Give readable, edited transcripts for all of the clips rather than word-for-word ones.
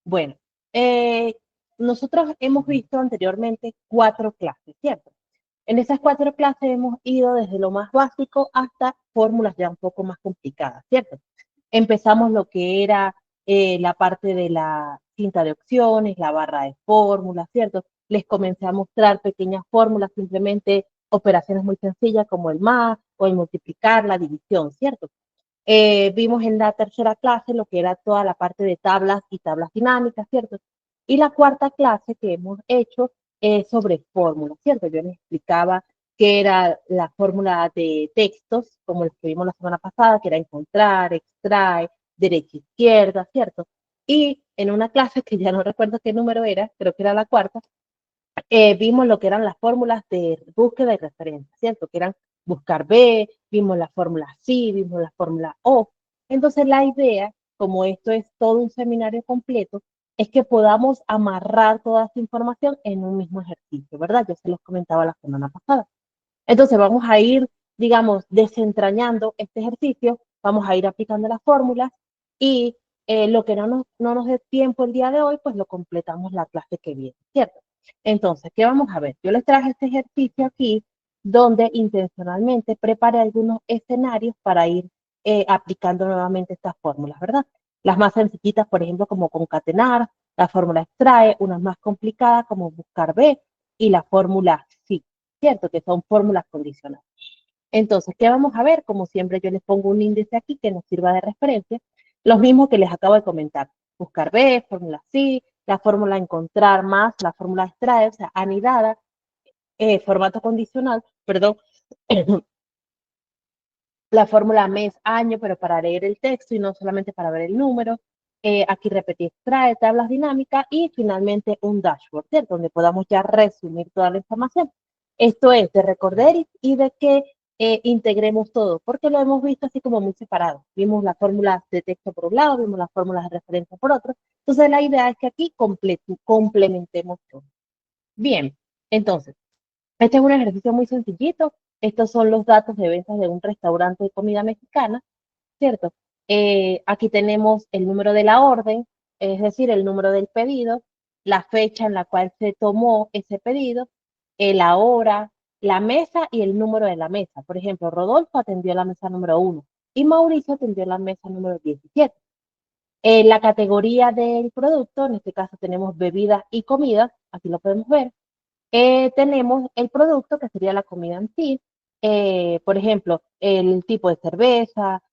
Bueno, eh, nosotros hemos visto anteriormente 4 clases, ¿cierto? En esas 4 clases hemos ido desde lo más básico hasta fórmulas ya un poco más complicadas, ¿cierto? Empezamos lo que era la parte de la cinta de opciones, la barra de fórmulas, ¿cierto? Les comencé a mostrar pequeñas fórmulas, simplemente operaciones muy sencillas como el más o el multiplicar, la división, ¿cierto? Vimos en la tercera clase lo que era toda la parte de tablas y tablas dinámicas, ¿cierto? Y la cuarta clase que hemos hecho es sobre fórmulas, ¿cierto? Yo les explicaba qué era la fórmula de textos, como el que vimos la semana pasada, que era encontrar, extraer, derecha, izquierda, ¿cierto? Y en una clase que ya no recuerdo qué número era, creo que era la cuarta, vimos lo que eran las fórmulas de búsqueda y referencia, ¿cierto? Que eran buscar B, vimos la fórmula C, vimos la fórmula O. Entonces la idea, como esto es todo un seminario completo, es que podamos amarrar toda esa información en un mismo ejercicio, ¿verdad? Yo se los comentaba la semana pasada. Entonces vamos a ir, digamos, desentrañando este ejercicio, vamos a ir aplicando las fórmulas y lo que no nos dé tiempo el día de hoy, pues lo completamos la clase que viene, ¿cierto? Entonces, ¿qué vamos a ver? Yo les traje este ejercicio aquí donde intencionalmente preparé algunos escenarios para ir aplicando nuevamente estas fórmulas, ¿verdad? Las más sencillitas, por ejemplo, como concatenar, la fórmula extrae, unas más complicadas como buscar B y la fórmula sí. ¿Cierto? Que son fórmulas condicionales. Entonces, ¿qué vamos a ver? Como siempre, yo les pongo un índice aquí que nos sirva de referencia. Los mismos que les acabo de comentar. Buscar B, fórmula sí, la fórmula encontrar más, la fórmula extraer, o sea, anidada, formato condicional, perdón, la fórmula mes, año, pero para leer el texto y no solamente para ver el número. Aquí repetí extrae, tablas dinámicas y finalmente un dashboard, ¿cierto? Donde podamos ya resumir toda la información. Esto es de recordar y de que integremos todo, porque lo hemos visto así como muy separado. Vimos las fórmulas de texto por un lado, vimos las fórmulas de referencia por otro. Entonces la idea es que aquí complementemos todo. Bien, entonces, este es un ejercicio muy sencillito. Estos son los datos de ventas de un restaurante de comida mexicana, ¿cierto? Aquí tenemos el número de la orden, es decir, el número del pedido, la fecha en la cual se tomó ese pedido, la hora, la mesa y el número de la mesa. Por ejemplo, Rodolfo atendió la mesa número 1 y Mauricio atendió la mesa número 17. La categoría del producto, en este caso tenemos bebidas y comidas, aquí lo podemos ver. Tenemos el producto que sería la comida en sí, por ejemplo, el tipo de cerveza,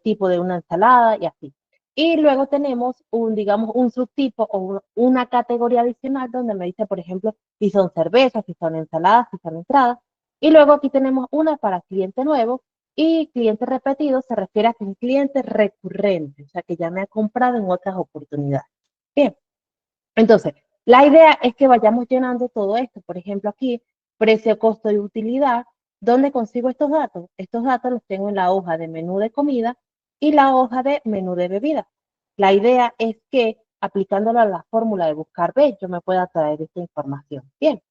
tipo de una ensalada y así. Y luego tenemos digamos, un subtipo o una categoría adicional donde me dice, por ejemplo, si son cervezas, si son ensaladas, si son entradas. Y luego aquí tenemos una para cliente nuevo y cliente repetido se refiere a que es un cliente recurrente, o sea, que ya me ha comprado en otras oportunidades. Bien. Entonces, la idea es que vayamos llenando todo esto. Por ejemplo, aquí, precio, costo y utilidad. ¿Dónde consigo estos datos? Estos datos los tengo en la hoja de menú de comida y la hoja de menú de bebida. La idea es que aplicándolo a la fórmula de buscar B, yo me pueda traer esta información. Bien.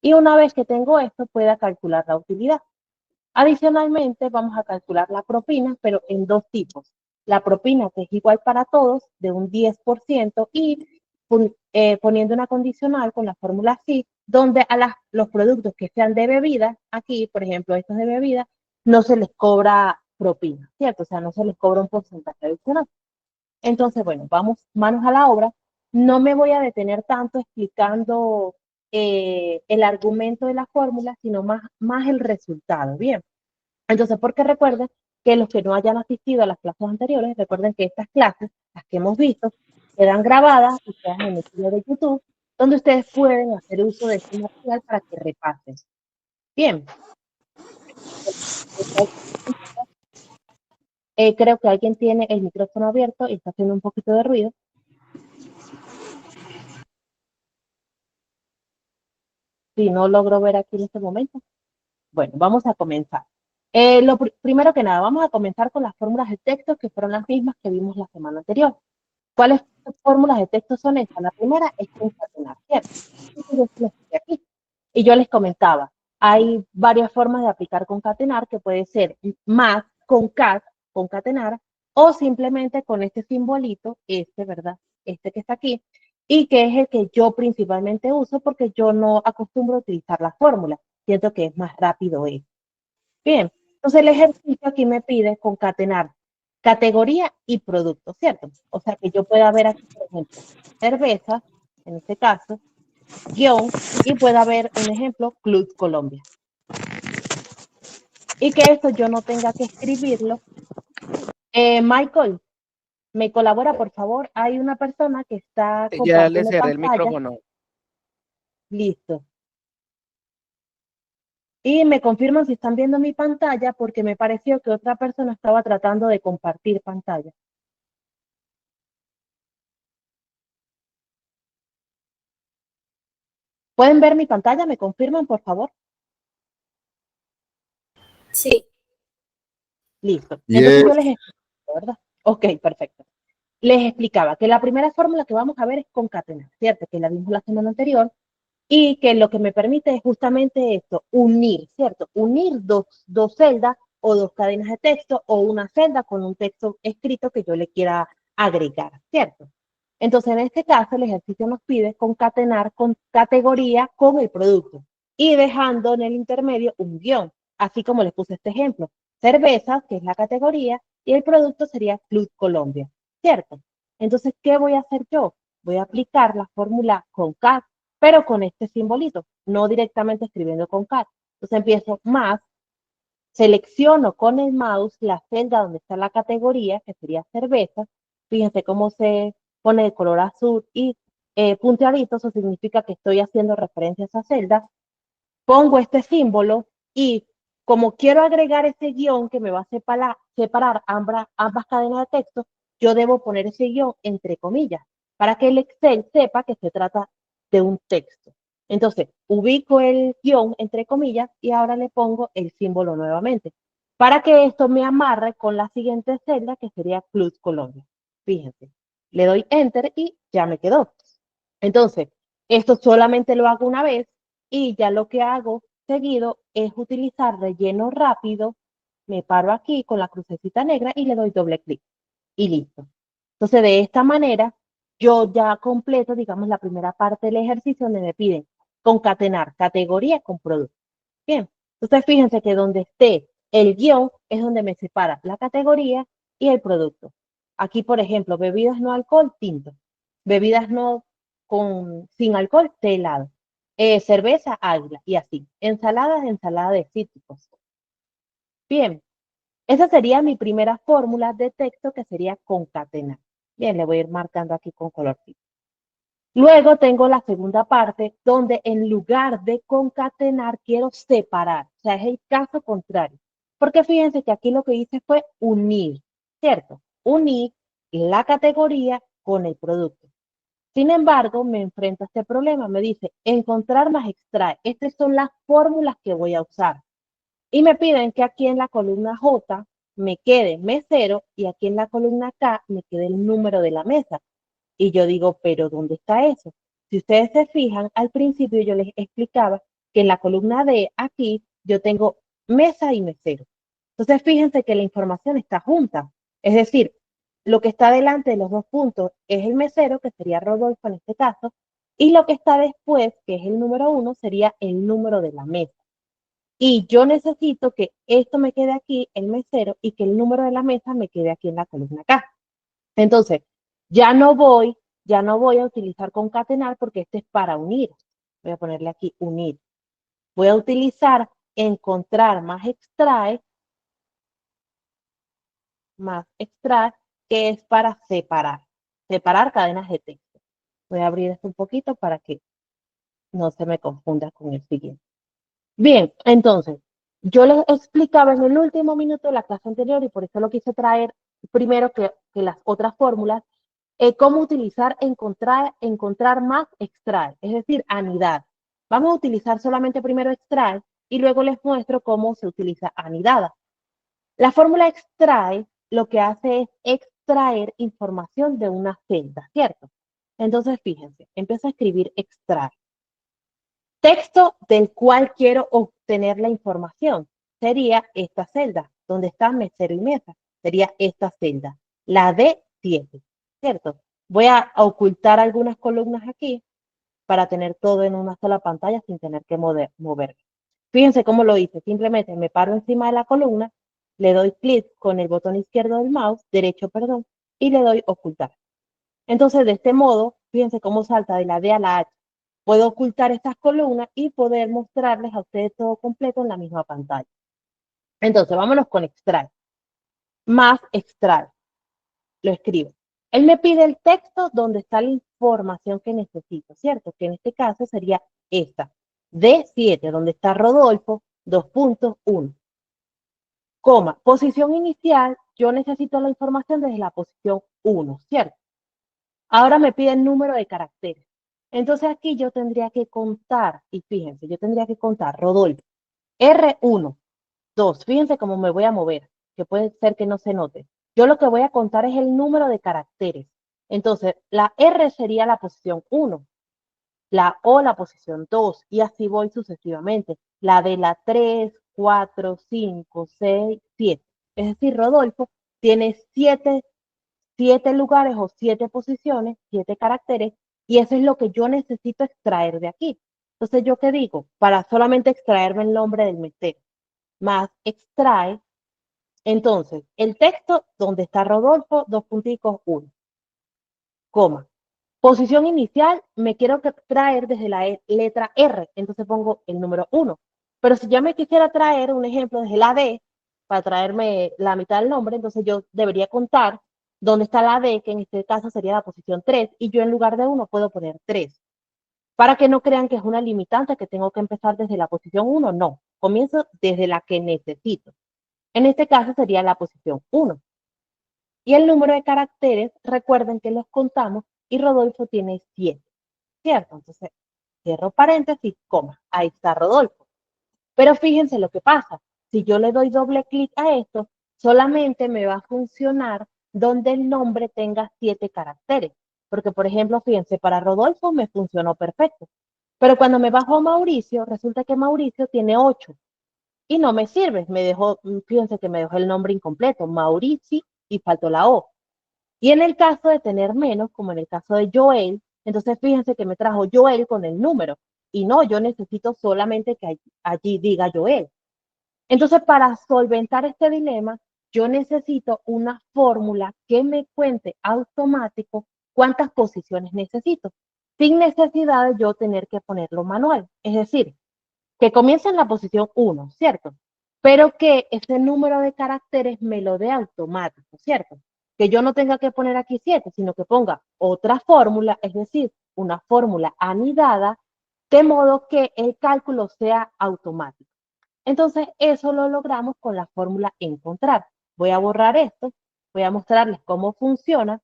Y una vez que tengo esto, pueda calcular la utilidad. Adicionalmente, vamos a calcular la propina, pero en dos tipos. La propina que es igual para todos, de un 10%, y poniendo una condicional con la fórmula SI, donde a los productos que sean de bebida, aquí, por ejemplo, estos de bebida, no se les cobra propina, ¿cierto? O sea, no se les cobra un porcentaje adicional. Entonces, bueno, vamos manos a la obra. No me voy a detener tanto explicando el argumento de la fórmula, sino más el resultado. Bien. Entonces, porque recuerden que los que no hayan asistido a las clases anteriores, recuerden que estas clases, las que hemos visto, quedan grabadas y quedan en el sitio de YouTube, donde ustedes pueden hacer uso de este material para que repasen. Bien. Creo que alguien tiene el micrófono abierto y está haciendo un poquito de ruido. Si no logro ver aquí en este momento. Bueno, vamos a comenzar. Primero que nada, vamos a comenzar con las fórmulas de texto que fueron las mismas que vimos la semana anterior. ¿Cuáles fórmulas de texto son estas? La primera es concatenar, ¿cierto? Aquí. Y yo les comentaba, hay varias formas de aplicar concatenar, que puede ser más, concatenar, o simplemente con este simbolito, ¿verdad? Este que está aquí, y que es el que yo principalmente uso porque yo no acostumbro a utilizar la fórmula. Siento que es más rápido eso. Bien, entonces el ejercicio aquí me pide concatenar categoría y producto, ¿cierto? O sea que yo pueda ver aquí, por ejemplo, cerveza, en este caso, guión, y pueda ver un ejemplo, Club Colombia. Y que esto yo no tenga que escribirlo. Michael, ¿me colabora, por favor? Hay una persona que está Ya le compartiendo cerré el pantalla. micrófono. Listo. Y me confirman si están viendo mi pantalla porque me pareció que otra persona estaba tratando de compartir pantalla. ¿Pueden ver mi pantalla? ¿Me confirman, por favor? Sí, Listo. Entonces Yes. yo les explico, ¿verdad? Ok, perfecto. Les explicaba que la primera fórmula que vamos a ver es concatenar, ¿cierto? Que la vimos la semana anterior y que lo que me permite es justamente esto, unir, ¿cierto? Unir dos celdas o dos cadenas de texto o una celda con un texto escrito que yo le quiera agregar, ¿cierto? Entonces, en este caso, el ejercicio nos pide concatenar con categoría con el producto y dejando en el intermedio un guión, así como les puse este ejemplo. Cervezas, que es la categoría, y el producto sería Club Colombia, ¿cierto? Entonces, ¿qué voy a hacer yo? Voy a aplicar la fórmula concat, pero con este simbolito, no directamente escribiendo concat. Entonces empiezo más, selecciono con el mouse la celda donde está la categoría, que sería cerveza. Fíjense cómo se pone de color azul y punteadito, eso significa que estoy haciendo referencia a esa celda. Pongo este símbolo y como quiero agregar ese guión que me va a separar ambas cadenas de texto, yo debo poner ese guión entre comillas para que el Excel sepa que se trata de un texto. Entonces, ubico el guión entre comillas y ahora le pongo el símbolo nuevamente para que esto me amarre con la siguiente celda que sería Plus Colombia. Fíjense, le doy Enter y ya me quedó. Entonces, esto solamente lo hago una vez y ya lo que hago seguido es utilizar relleno rápido. Me paro aquí con la crucecita negra y le doy doble clic y listo. Entonces, de esta manera, yo ya completo, digamos, la primera parte del ejercicio donde me piden concatenar categoría con producto. Bien, entonces fíjense que donde esté el guión es donde me separa la categoría y el producto. Aquí, por ejemplo, bebidas no alcohol, tinto. Bebidas no sin alcohol, té helado. Cerveza, águila y así. Ensaladas, ensalada de cítricos. Bien, esa sería mi primera fórmula de texto que sería concatenar. Bien, le voy a ir marcando aquí con colorcito. Luego tengo la segunda parte donde en lugar de concatenar quiero separar. O sea, es el caso contrario. Porque fíjense que aquí lo que hice fue unir, ¿cierto? Unir la categoría con el producto. Sin embargo, me enfrento a este problema. Me dice, encontrar más extrae. Estas son las fórmulas que voy a usar. Y me piden que aquí en la columna J me quede mesero y aquí en la columna K me quede el número de la mesa. Y yo digo, pero ¿dónde está eso? Si ustedes se fijan, al principio yo les explicaba que en la columna D aquí yo tengo mesa y mesero. Entonces fíjense que la información está junta. Es decir, lo que está delante de los dos puntos es el mesero, que sería Rodolfo en este caso, y lo que está después, que es el número 1, sería el número de la mesa. Y yo necesito que esto me quede aquí, el mesero, y que el número de la mesa me quede aquí en la columna K. Entonces, ya no voy, ya no voy a utilizar concatenar porque este es para unir. Voy a ponerle aquí unir. Voy a utilizar encontrar más extrae, que es para separar cadenas de texto. Voy a abrir esto un poquito para que no se me confunda con el siguiente. Bien, entonces, yo les explicaba en el último minuto de la clase anterior y por eso lo quise traer primero que las otras fórmulas, cómo utilizar encontrar más extrae, es decir, anidar. Vamos a utilizar solamente primero extrae y luego les muestro cómo se utiliza anidada. La fórmula extrae lo que hace es extraer información de una celda, ¿cierto? Entonces, fíjense, empiezo a escribir extrae. Texto del cual quiero obtener la información sería esta celda, donde está mesero y mesa. Sería esta celda, la D7, ¿cierto? Voy a ocultar algunas columnas aquí para tener todo en una sola pantalla sin tener que moverme. Fíjense cómo lo hice. Simplemente me paro encima de la columna, le doy clic con el botón izquierdo del mouse, derecho, perdón, y le doy ocultar. Entonces, de este modo, fíjense cómo salta de la D a la H. Puedo ocultar estas columnas y poder mostrarles a ustedes todo completo en la misma pantalla. Entonces, vámonos con extrae. Más extrae. Lo escribo. Él me pide el texto donde está la información que necesito, ¿cierto? Que en este caso sería esta. D7, donde está Rodolfo, 2.1. Coma, posición inicial, yo necesito la información desde la posición 1, ¿cierto? Ahora me pide el número de caracteres. Entonces aquí yo tendría que contar, y fíjense, yo tendría que contar Rodolfo, R1, 2, fíjense cómo me voy a mover, que puede ser que no se note. Yo lo que voy a contar es el número de caracteres. Entonces, la R sería la posición 1, la O la posición 2, y así voy sucesivamente. La D la 3, 4, 5, 6, 7. Es decir, Rodolfo tiene 7 lugares o 7 posiciones, 7 caracteres, y eso es lo que yo necesito extraer de aquí. Entonces, ¿yo qué digo? Para solamente extraerme el nombre del mestero, más extrae, entonces, el texto donde está Rodolfo, 2.1, coma. Posición inicial, me quiero traer desde la letra R, entonces pongo el número 1. Pero si ya me quisiera traer un ejemplo desde la D, para traerme la mitad del nombre, entonces yo debería contar dónde está la D, que en este caso sería la posición 3, y yo en lugar de 1 puedo poner 3. Para que no crean que es una limitante, que tengo que empezar desde la posición 1, no. Comienzo desde la que necesito. En este caso sería la posición 1. Y el número de caracteres, recuerden que los contamos y Rodolfo tiene 7, ¿cierto? Entonces, cierro paréntesis, coma, ahí está Rodolfo. Pero fíjense lo que pasa. Si yo le doy doble clic a esto, solamente me va a funcionar donde el nombre tenga 7 caracteres. Porque, por ejemplo, fíjense, para Rodolfo me funcionó perfecto. Pero cuando me bajo a Mauricio, resulta que Mauricio tiene 8 y no me sirve. Me dejó, fíjense que me dejó el nombre incompleto, Maurici, y faltó la O. Y en el caso de tener menos, como en el caso de Joel, entonces fíjense que me trajo Joel con el número. Y no, yo necesito solamente que allí diga Joel. Entonces, para solventar este dilema, yo necesito una fórmula que me cuente automático cuántas posiciones necesito, sin necesidad de yo tener que ponerlo manual. Es decir, que comience en la posición 1, ¿cierto? Pero que ese número de caracteres me lo dé automático, ¿cierto? Que yo no tenga que poner aquí 7, sino que ponga otra fórmula, es decir, una fórmula anidada, de modo que el cálculo sea automático. Entonces, eso lo logramos con la fórmula encontrar. Voy a borrar esto, voy a mostrarles cómo funciona.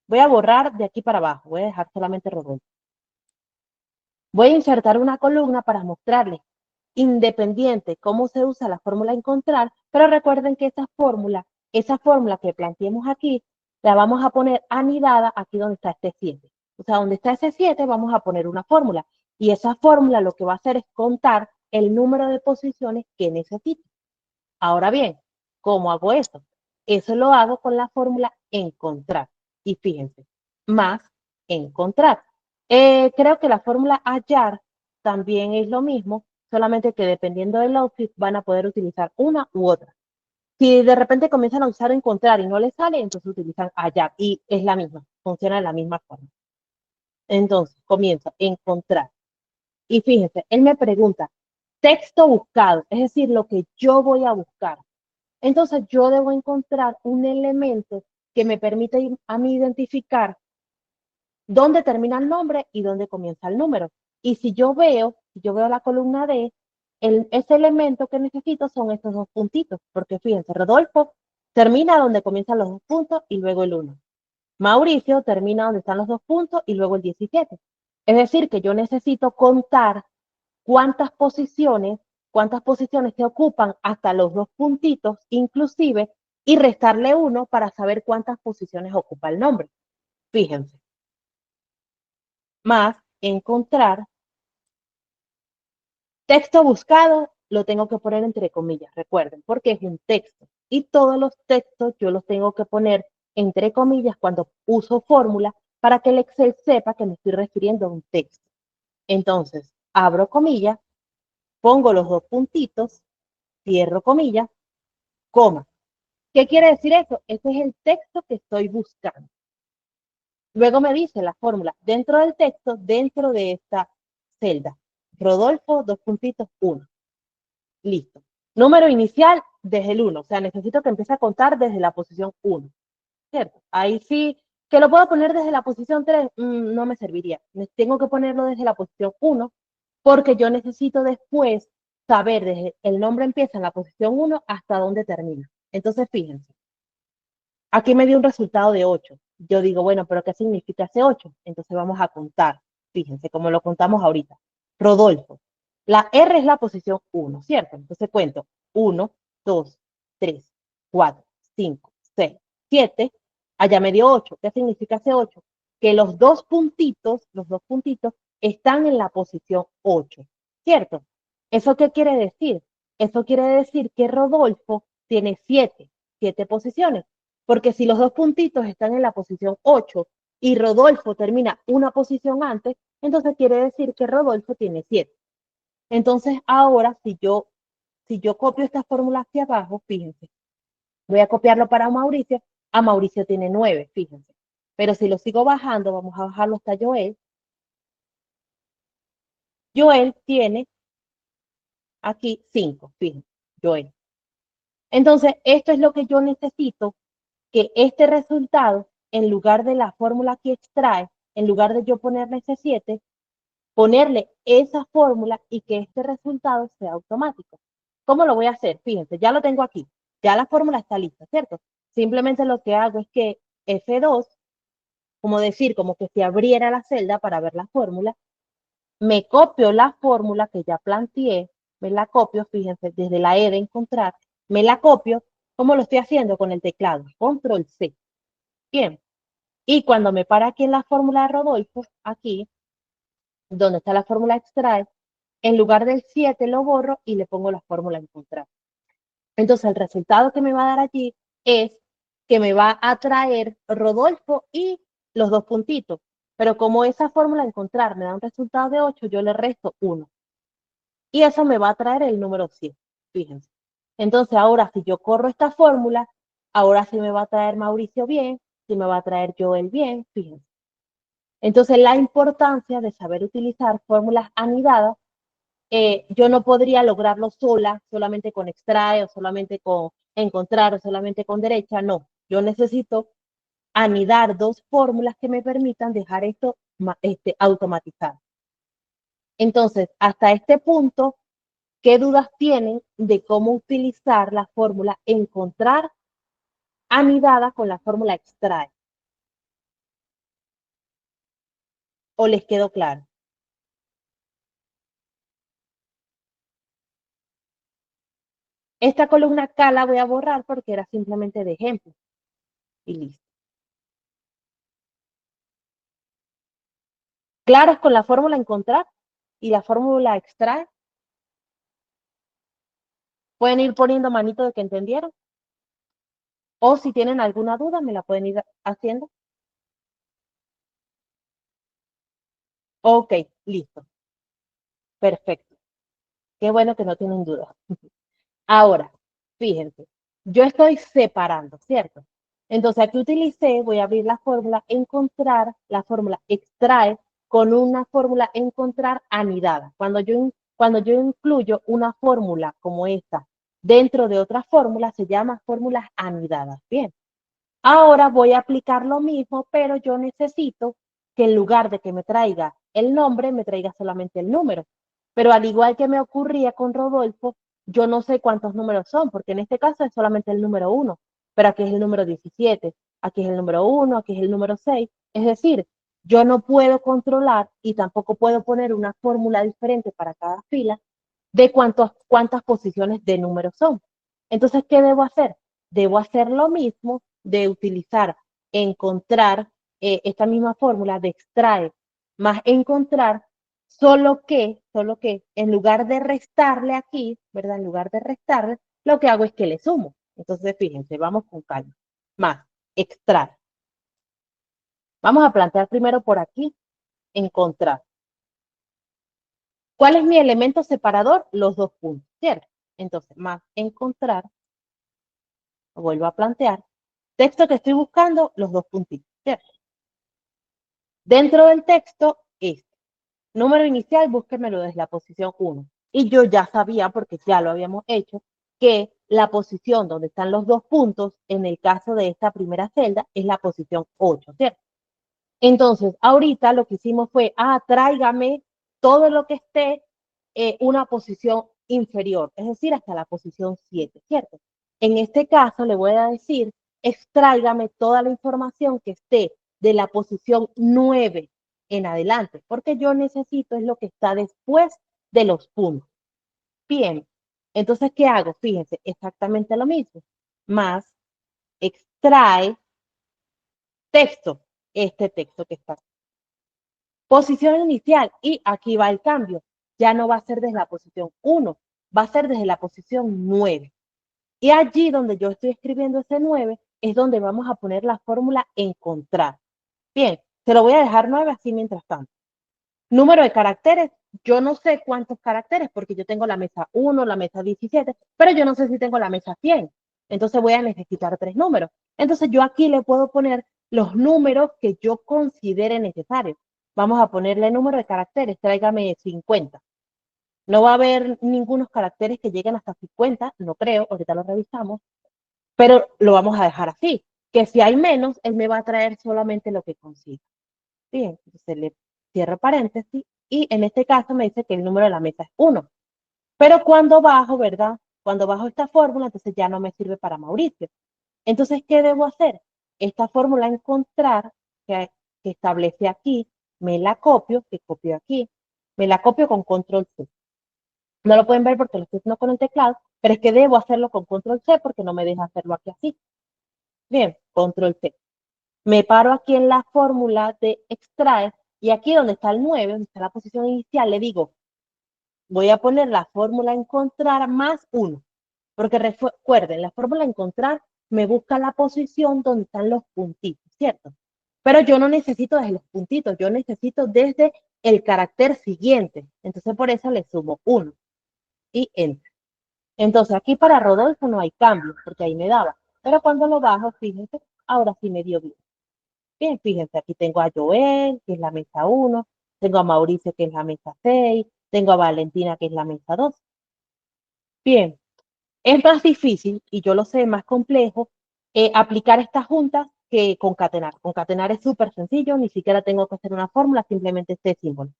Voy a borrar de aquí para abajo, voy a dejar solamente Rodolfo. Voy a insertar una columna para mostrarles independiente cómo se usa la fórmula encontrar, pero recuerden que esa fórmula que planteemos aquí, la vamos a poner anidada aquí donde está este 7. O sea, donde está ese 7 vamos a poner una fórmula. Y esa fórmula lo que va a hacer es contar el número de posiciones que necesito. Ahora bien, ¿cómo hago eso? Eso lo hago con la fórmula encontrar. Y fíjense, más encontrar. Creo que la fórmula hallar también es lo mismo, solamente que dependiendo del outfit van a poder utilizar una u otra. Si de repente comienzan a usar encontrar y no les sale, entonces utilizan hallar y es la misma, funciona de la misma forma. Entonces, comienzo encontrar. Y fíjense, él me pregunta, texto buscado, es decir, lo que yo voy a buscar. Entonces yo debo encontrar un elemento que me permita a mí identificar dónde termina el nombre y dónde comienza el número. Y si yo veo la columna D, ese elemento que necesito son estos dos puntitos, porque fíjense, Rodolfo termina donde comienzan los dos puntos y luego el 1. Mauricio termina donde están los dos puntos y luego el 17. Es decir, que yo necesito contar cuántas posiciones se ocupan hasta los dos puntitos inclusive y restarle 1 para saber cuántas posiciones ocupa el nombre. Fíjense, más encontrar texto buscado, lo tengo que poner entre comillas, recuerden, porque es un texto. Y todos los textos yo los tengo que poner entre comillas cuando uso fórmula, para que el Excel sepa que me estoy refiriendo a un texto. Entonces, abro comillas, pongo los dos puntitos, cierro comillas, coma. ¿Qué quiere decir eso? Ese es el texto que estoy buscando. Luego me dice la fórmula dentro del texto, dentro de esta celda. Rodolfo, dos puntitos, 1. Listo. Número inicial desde el 1. O sea, necesito que empiece a contar desde la posición 1. ¿Cierto? Ahí sí, que lo puedo poner desde la posición 3, no me serviría. Tengo que ponerlo desde la posición 1 porque yo necesito después saber desde el nombre empieza en la posición 1 hasta dónde termina. Entonces, fíjense. Aquí me dio un resultado de 8. Yo digo, bueno, pero ¿qué significa ese 8? Entonces vamos a contar. Fíjense, como lo contamos ahorita. Rodolfo. La R es la posición 1, ¿cierto? Entonces cuento 1, 2, 3, 4, 5, 6, 7. Allá me dio 8. ¿Qué significa ese 8? Que los dos puntitos están en la posición 8, ¿cierto? ¿Eso qué quiere decir? Eso quiere decir que Rodolfo tiene 7 posiciones. Porque si los dos puntitos están en la posición 8 y Rodolfo termina una posición antes, entonces quiere decir que Rodolfo tiene 7. Entonces ahora si yo copio esta fórmula hacia abajo, fíjense, voy a copiarlo para Mauricio, a Mauricio tiene 9, fíjense. Pero si lo sigo bajando, vamos a bajarlo hasta Joel. Joel tiene aquí 5, fíjense, Joel. Entonces, esto es lo que yo necesito, que este resultado, en lugar de la fórmula que extrae, en lugar de yo ponerle ese 7, ponerle esa fórmula y que este resultado sea automático. ¿Cómo lo voy a hacer? Fíjense, ya lo tengo aquí. Ya la fórmula está lista, ¿cierto? Simplemente lo que hago es que F2, como decir, como que se abriera la celda para ver la fórmula, me copio la fórmula que ya planteé, me la copio, fíjense, desde la E de encontrar, me la copio, como lo estoy haciendo con el teclado, control C. Bien, y cuando me para aquí en la fórmula de Rodolfo, aquí, donde está la fórmula extrae, en lugar del 7 lo borro y le pongo la fórmula encontrar. Entonces el resultado que me va a dar allí es que me va a traer Rodolfo y los dos puntitos. Pero como esa fórmula encontrar me da un resultado de 8, yo le resto 1. Y eso me va a traer el número 100. Fíjense. Entonces ahora si yo corro esta fórmula, ahora sí me va a traer Mauricio bien, sí me va a traer Joel bien, fíjense. Entonces la importancia de saber utilizar fórmulas anidadas, yo no podría lograrlo sola, solamente con extrae o solamente con encontrar o solamente con derecha, no. Yo necesito anidar dos fórmulas que me permitan dejar esto automatizado. Entonces, hasta este punto, ¿qué dudas tienen de cómo utilizar la fórmula encontrar anidada con la fórmula extrae? ¿O les quedó claro? Esta columna acá la voy a borrar porque era simplemente de ejemplo. Y listo. ¿Claros con la fórmula encontrar y la fórmula extraer? Pueden ir poniendo manito de que entendieron. O si tienen alguna duda, me la pueden ir haciendo. Ok, listo. Perfecto. Qué bueno que no tienen duda. Ahora, fíjense, yo estoy separando, ¿cierto? Entonces aquí utilicé, voy a abrir la fórmula encontrar, la fórmula extrae con una fórmula encontrar anidada. Cuando yo incluyo una fórmula como esta dentro de otra fórmula, se llama fórmulas anidadas. Bien. Ahora voy a aplicar lo mismo, pero yo necesito que en lugar de que me traiga el nombre, me traiga solamente el número. Pero al igual que me ocurría con Rodolfo, yo no sé cuántos números son, porque en este caso es solamente el número 1, pero aquí es el número 17, aquí es el número 1, aquí es el número 6. Es decir, yo no puedo controlar y tampoco puedo poner una fórmula diferente para cada fila de cuántas posiciones de números son. Entonces, ¿qué debo hacer? Debo hacer lo mismo de utilizar, encontrar esta misma fórmula de extraer más encontrar, solo que en lugar de restarle aquí, ¿verdad? En lugar de restarle, lo que hago es que le sumo. Entonces, fíjense, vamos con calma. Más, extraer. Vamos a plantear primero por aquí, encontrar. ¿Cuál es mi elemento separador? Los dos puntos, ¿cierto? Entonces, más encontrar, vuelvo a plantear, texto que estoy buscando, los dos puntitos, ¿cierto? Dentro del texto, número inicial, búsquemelo desde la posición 1. Y yo ya sabía, porque ya lo habíamos hecho, que la posición donde están los dos puntos, en el caso de esta primera celda, es la posición 8, ¿cierto? Entonces, ahorita lo que hicimos fue, tráigame todo lo que esté una posición inferior, es decir, hasta la posición 7, ¿cierto? En este caso le voy a decir, extráigame toda la información que esté de la posición 9 en adelante, porque yo necesito es lo que está después de los puntos. Bien, entonces, ¿qué hago? Fíjense, exactamente lo mismo, más extrae texto, este texto que está. Posición inicial, y aquí va el cambio. Ya no va a ser desde la posición 1, va a ser desde la posición 9. Y allí donde yo estoy escribiendo ese 9 es donde vamos a poner la fórmula encontrar. Bien, se lo voy a dejar 9 así mientras tanto. Número de caracteres, yo no sé cuántos caracteres porque yo tengo la mesa 1, la mesa 17, pero yo no sé si tengo la mesa 100. Entonces voy a necesitar 3 números. Entonces yo aquí le puedo poner los números que yo considere necesarios. Vamos a ponerle número de caracteres, tráigame 50. No va a haber ningunos caracteres que lleguen hasta 50, no creo, ahorita lo revisamos, pero lo vamos a dejar así, que si hay menos, él me va a traer solamente lo que consiga. Bien, entonces le cierro paréntesis y en este caso me dice que el número de la mesa es 1. Pero cuando bajo, ¿verdad? Cuando bajo esta fórmula, entonces ya no me sirve para Mauricio. Entonces, ¿qué debo hacer? Esta fórmula encontrar que establece aquí, me la copio, que copio aquí, me la copio con control C. No lo pueden ver porque lo estoy haciendo con el teclado, pero es que debo hacerlo con control C porque no me deja hacerlo aquí así. Bien, control C. Me paro aquí en la fórmula de extraer y aquí donde está el 9, donde está la posición inicial, le digo, voy a poner la fórmula encontrar más 1. Porque recuerden, la fórmula encontrar me busca la posición donde están los puntitos, ¿cierto? Pero yo no necesito desde los puntitos, yo necesito desde el carácter siguiente. Entonces por eso le sumo 1 y enter. Entonces aquí para Rodolfo no hay cambio, porque ahí me daba. Pero cuando lo bajo, fíjense, ahora sí me dio bien. Bien, fíjense, aquí tengo a Joel, que es la mesa 1, tengo a Mauricio, que es la mesa 6, tengo a Valentina, que es la mesa 2. Bien, es más difícil, y yo lo sé, más complejo, aplicar estas juntas que concatenar. Concatenar es súper sencillo, ni siquiera tengo que hacer una fórmula, simplemente este símbolo.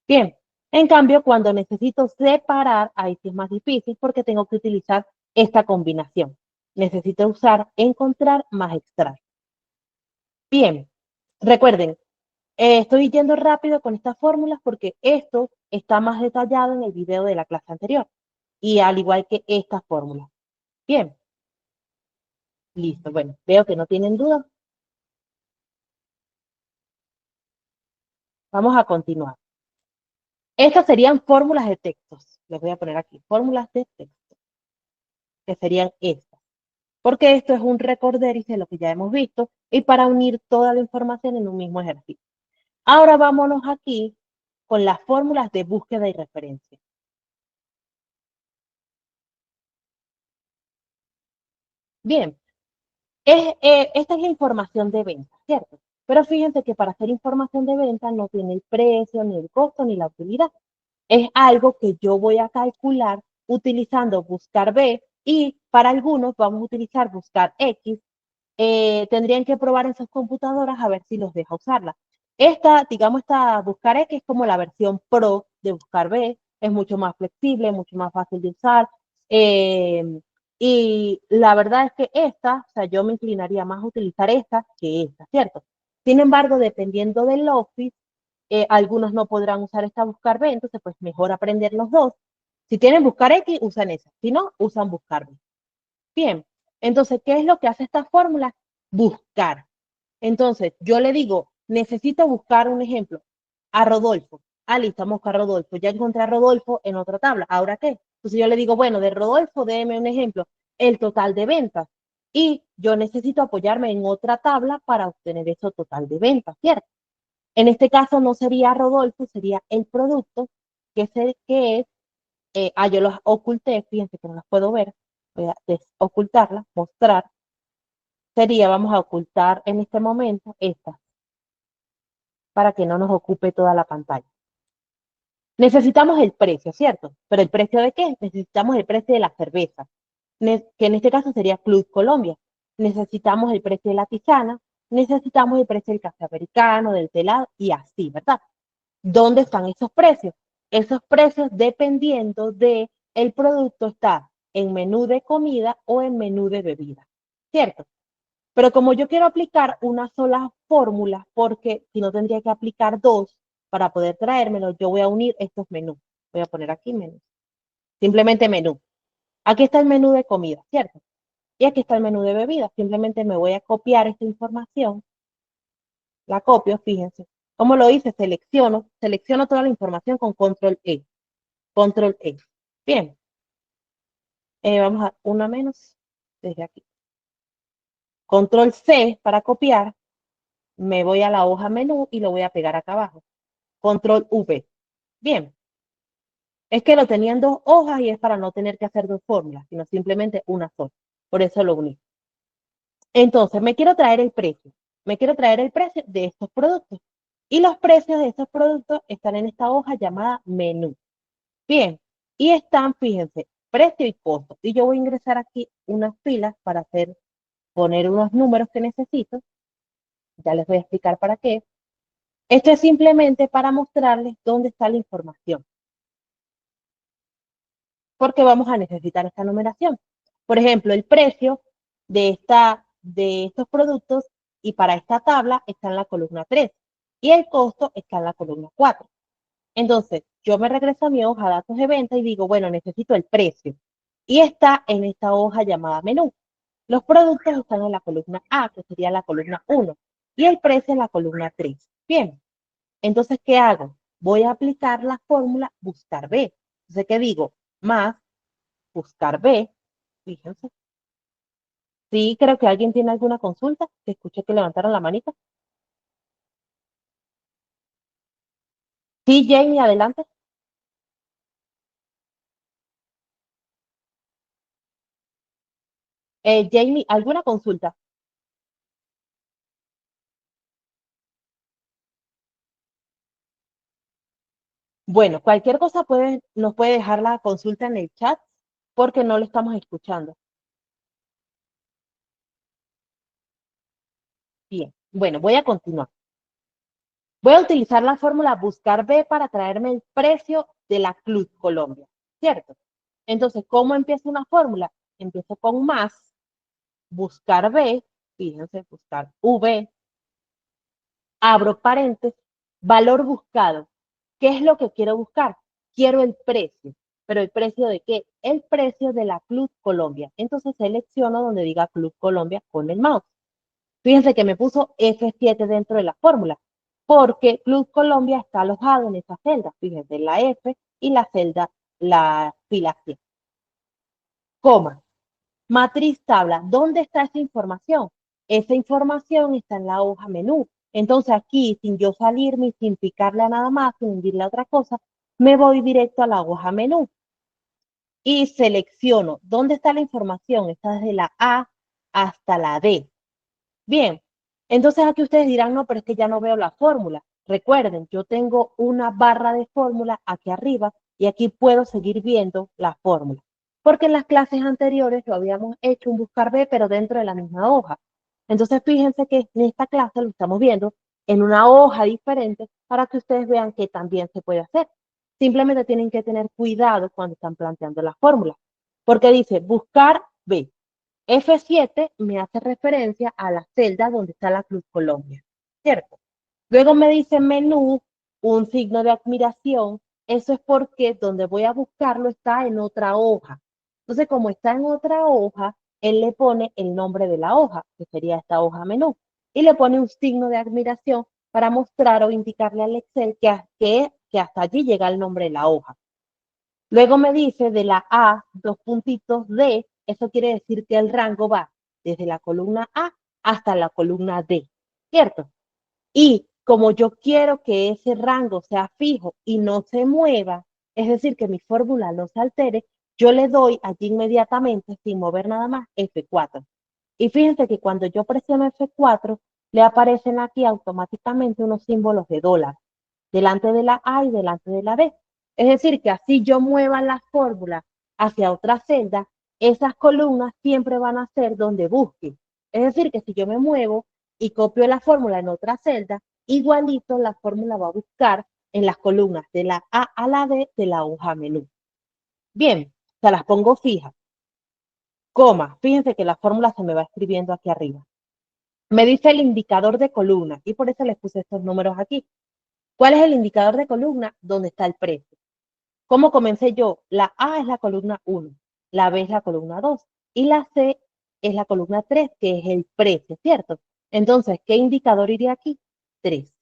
Bien, en cambio, cuando necesito separar, ahí sí es más difícil porque tengo que utilizar esta combinación. Necesito usar encontrar más extraer. Bien, recuerden, estoy yendo rápido con estas fórmulas porque esto está más detallado en el video de la clase anterior y al igual que esta fórmula. Bien, listo. Bueno, veo que no tienen dudas. Vamos a continuar. Estas serían fórmulas de textos. Les voy a poner aquí, fórmulas de texto, que serían estas. Porque esto es un recorderis de lo que ya hemos visto y para unir toda la información en un mismo ejercicio. Ahora vámonos aquí con las fórmulas de búsqueda y referencia. Bien, esta es la información de venta, ¿cierto? Pero fíjense que para hacer información de venta no tiene el precio, ni el costo, ni la utilidad. Es algo que yo voy a calcular utilizando buscar B y para algunos vamos a utilizar buscar X. Tendrían que probar en sus computadoras a ver si los deja usarla. Esta, digamos, esta buscar X es como la versión pro de buscar B, es mucho más flexible, mucho más fácil de usar. eh, y la verdad es que esta, o sea, yo me inclinaría más a utilizar esta que esta, ¿cierto? Sin embargo, dependiendo del Office, algunos no podrán usar esta buscar B, entonces pues mejor aprender los dos. Si tienen buscar X, usan esa. Si no, usan buscar B. Bien, entonces, ¿qué es lo que hace esta fórmula? Buscar. Entonces, yo le digo, necesito buscar un ejemplo a Rodolfo. Listo, vamos a buscar a Rodolfo. Ya encontré a Rodolfo en otra tabla. ¿Ahora qué? Entonces yo le digo, bueno, de Rodolfo, déme un ejemplo. El total de ventas. y yo necesito apoyarme en otra tabla para obtener eso total de ventas, ¿cierto? En este caso no sería Rodolfo, sería el producto, que es, yo los oculté, fíjense que no las puedo ver, voy a desocultarlas, mostrar, sería, vamos a ocultar en este momento esta, para que no nos ocupe toda la pantalla. Necesitamos el precio, ¿cierto? ¿Pero el precio de qué? Necesitamos el precio de la cerveza, que en este caso sería Club Colombia. Necesitamos el precio de la tisana, necesitamos el precio del café americano, del telado y así, ¿verdad? ¿Dónde están esos precios? Esos precios dependiendo de el producto está en menú de comida o en menú de bebida, ¿cierto? Pero como yo quiero aplicar una sola fórmula, porque si no tendría que aplicar dos para poder traérmelo, yo voy a unir estos menús. Voy a poner aquí menú. Simplemente menú. Aquí está el menú de comida, ¿cierto? Y aquí está el menú de bebida. Simplemente me voy a copiar esta información. La copio, fíjense. ¿Cómo lo hice? Selecciono toda la información con control E. Control E. Bien. Vamos a una menos desde aquí. Control C para copiar. Me voy a la hoja menú y lo voy a pegar acá abajo. Control V. Bien. Es que lo tenía en dos hojas y es para no tener que hacer dos fórmulas, sino simplemente una sola. Por eso lo uní. Entonces, me quiero traer el precio. Me quiero traer el precio de estos productos. Y los precios de estos productos están en esta hoja llamada menú. Bien. Y están, fíjense, precio y costo. Y yo voy a ingresar aquí unas filas para poner unos números que necesito. Ya les voy a explicar para qué. Esto es simplemente para mostrarles dónde está la información, porque vamos a necesitar esta numeración. Por ejemplo, el precio de estos productos y para esta tabla está en la columna 3 y el costo está en la columna 4. Entonces, yo me regreso a mi hoja datos de venta y digo, bueno, necesito el precio y está en esta hoja llamada menú. Los productos están en la columna A, que sería la columna 1, y el precio en la columna 3. Bien, entonces, ¿qué hago? Voy a aplicar la fórmula buscar B. Entonces, ¿qué digo? Más buscar B. Fíjense. Sí, creo que alguien tiene alguna consulta. Que escuché que levantaron la manita. Sí, Jamie, adelante. Jamie, ¿alguna consulta? Bueno, cualquier cosa nos puede dejar la consulta en el chat porque no lo estamos escuchando. Bien, bueno, voy a continuar. Voy a utilizar la fórmula buscar B para traerme el precio de la Club Colombia, ¿cierto? Entonces, ¿cómo empiezo una fórmula? Empiezo con más, buscar B, fíjense, buscar V, abro paréntesis, valor buscado. ¿Qué es lo que quiero buscar? Quiero el precio. ¿Pero el precio de qué? El precio de la Club Colombia. Entonces selecciono donde diga Club Colombia con el mouse. Fíjense que me puso F7 dentro de la fórmula, porque Club Colombia está alojado en esa celda. Fíjense, la F y la celda, la fila 100. Coma. Matriz tabla, ¿dónde está esa información? Esa información está en la hoja menú. Entonces aquí, sin yo salirme, sin picarle a nada más, sin hundirle a otra cosa, me voy directo a la hoja menú y selecciono dónde está la información. Está desde la A hasta la D. Bien, entonces aquí ustedes dirán, no, pero es que ya no veo la fórmula. Recuerden, yo tengo una barra de fórmula aquí arriba y aquí puedo seguir viendo la fórmula. Porque en las clases anteriores lo habíamos hecho un buscar B, pero dentro de la misma hoja. Entonces fíjense que en esta clase lo estamos viendo en una hoja diferente para que ustedes vean que también se puede hacer. Simplemente tienen que tener cuidado cuando están planteando la fórmula. Porque dice buscar B. F7 me hace referencia a la celda donde está la Cruz Colombia, ¿cierto? Luego me dice menú, un signo de admiración. Eso es porque donde voy a buscarlo está en otra hoja. Entonces, como está en otra hoja, él le pone el nombre de la hoja, que sería esta hoja menú, y le pone un signo de admiración para mostrar o indicarle al Excel que hasta allí llega el nombre de la hoja. Luego me dice de la A, dos puntitos D, eso quiere decir que el rango va desde la columna A hasta la columna D, ¿cierto? Y como yo quiero que ese rango sea fijo y no se mueva, es decir, que mi fórmula no se altere, yo le doy allí inmediatamente, sin mover nada más, F4. Y fíjense que cuando yo presiono F4, le aparecen aquí automáticamente unos símbolos de dólar, delante de la A y delante de la B. Es decir, que así yo mueva la fórmula hacia otra celda, esas columnas siempre van a ser donde busque. Es decir, que si yo me muevo y copio la fórmula en otra celda, igualito la fórmula va a buscar en las columnas de la A a la D de la hoja menú. Bien, se las pongo fijas. Coma, fíjense que la fórmula se me va escribiendo aquí arriba. Me dice el indicador de columna y por eso les puse estos números aquí. ¿Cuál es el indicador de columna? ¿Dónde está el precio? ¿Cómo comencé yo? La A es la columna 1, la B es la columna 2 y la C es la columna 3, que es el precio, ¿cierto? Entonces, ¿qué indicador iría aquí? 3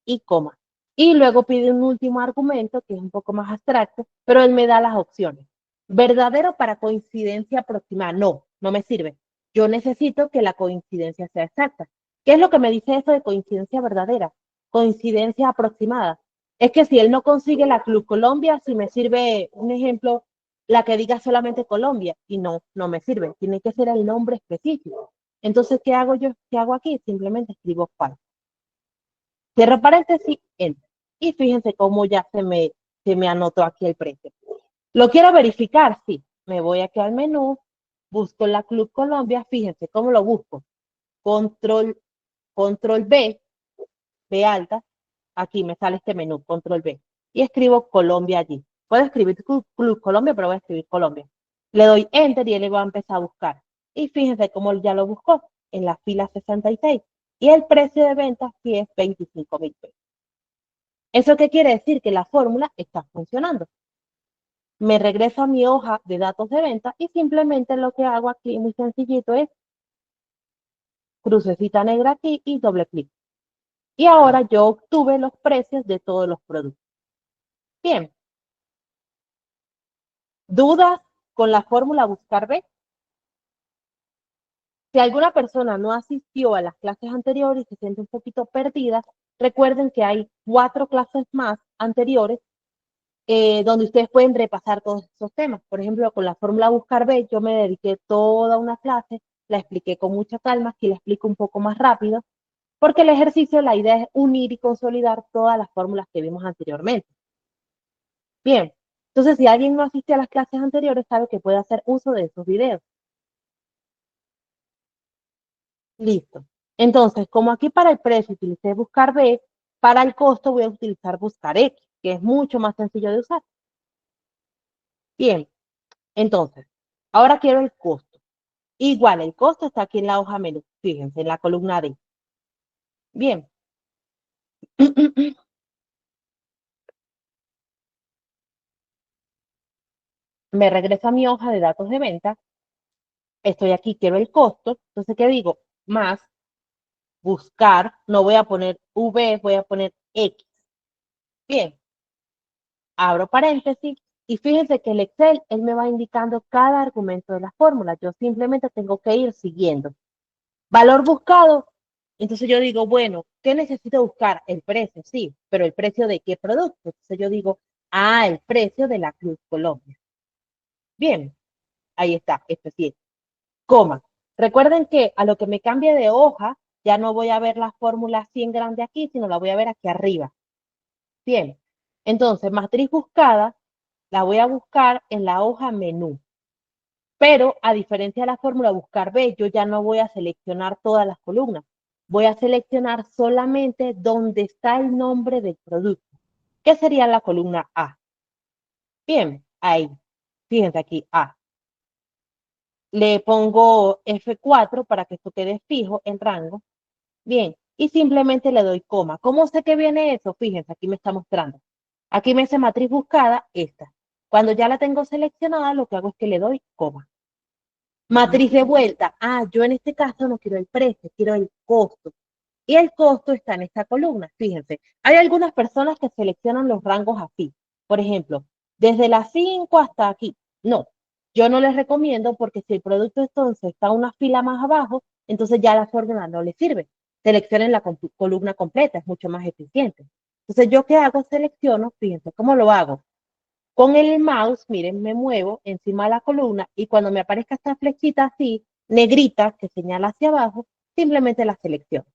y coma. Y luego pide un último argumento que es un poco más abstracto, pero él me da las opciones. ¿Verdadero para coincidencia aproximada? No, no me sirve. Yo necesito que la coincidencia sea exacta. ¿Qué es lo que me dice eso de coincidencia verdadera? Coincidencia aproximada. Es que si él no consigue la Club Colombia, si me sirve un ejemplo, la que diga solamente Colombia, y no, no me sirve. Tiene que ser el nombre específico. Entonces, ¿qué hago yo? ¿Qué hago aquí? Simplemente escribo falso. Cierro paréntesis, enter. Y fíjense cómo ya se me anotó aquí el precio. ¿Lo quiero verificar? Sí. Me voy aquí al menú, busco la Club Colombia, fíjense cómo lo busco. Control, control B, B alta, aquí me sale este menú, control B. Y escribo Colombia allí. Puedo escribir Club Colombia, pero voy a escribir Colombia. Le doy enter y él va a empezar a buscar. Y fíjense cómo ya lo buscó en la fila 66. Y el precio de venta sí es 25.000 pesos. ¿Eso qué quiere decir? Que la fórmula está funcionando. Me regreso a mi hoja de datos de venta y simplemente lo que hago aquí, muy sencillito, es crucecita negra aquí y doble clic. Y ahora yo obtuve los precios de todos los productos. Bien, ¿dudas con la fórmula buscar B? Si alguna persona no asistió a las clases anteriores y se siente un poquito perdida, recuerden que hay 4 clases más anteriores donde ustedes pueden repasar todos esos temas. Por ejemplo, con la fórmula buscar B, yo me dediqué toda una clase, la expliqué con mucha calma, aquí la explico un poco más rápido, porque el ejercicio, la idea es unir y consolidar todas las fórmulas que vimos anteriormente. Bien, entonces si alguien no asiste a las clases anteriores, sabe que puede hacer uso de esos videos. Listo. Entonces, como aquí para el precio utilicé buscar B, para el costo voy a utilizar buscar X, que es mucho más sencillo de usar. Bien, entonces, ahora quiero el costo. Igual, el costo está aquí en la hoja menú, fíjense, en la columna D. Bien. Me regreso a mi hoja de datos de venta. Estoy aquí, quiero el costo. Entonces, ¿qué digo? Más, buscar, no voy a poner V, voy a poner X. Bien, abro paréntesis y fíjense que el Excel, él me va indicando cada argumento de la fórmula. Yo simplemente tengo que ir siguiendo. Valor buscado. Entonces yo digo, bueno, ¿qué necesito buscar? El precio, sí, pero ¿el precio de qué producto? Entonces yo digo, el precio de la Cruz Colombia. Bien, ahí está, esto sí, coma. Recuerden que a lo que me cambie de hoja, ya no voy a ver la fórmula así en grande aquí, sino la voy a ver aquí arriba. Bien, entonces matriz buscada, la voy a buscar en la hoja menú. Pero a diferencia de la fórmula buscar B, yo ya no voy a seleccionar todas las columnas. Voy a seleccionar solamente donde está el nombre del producto, que sería la columna A. Bien, ahí. Fíjense aquí, A. Le pongo F4 para que esto quede fijo en rango. Bien, y simplemente le doy coma. ¿Cómo sé que viene eso? Fíjense, aquí me está mostrando. Aquí me dice matriz buscada, esta. Cuando ya la tengo seleccionada, lo que hago es que le doy coma. Matriz de vuelta. Yo en este caso no quiero el precio, quiero el costo. Y el costo está en esta columna. Fíjense, hay algunas personas que seleccionan los rangos así. Por ejemplo, desde las 5 hasta aquí. No, Yo no les recomiendo porque si el producto entonces está una fila más abajo, entonces ya la fórmula no les sirve. Seleccionen la columna completa, es mucho más eficiente. Entonces, ¿yo qué hago? Selecciono, fíjense cómo lo hago. Con el mouse, miren, me muevo encima de la columna y cuando me aparezca esta flechita así, negrita, que señala hacia abajo, simplemente la selecciono.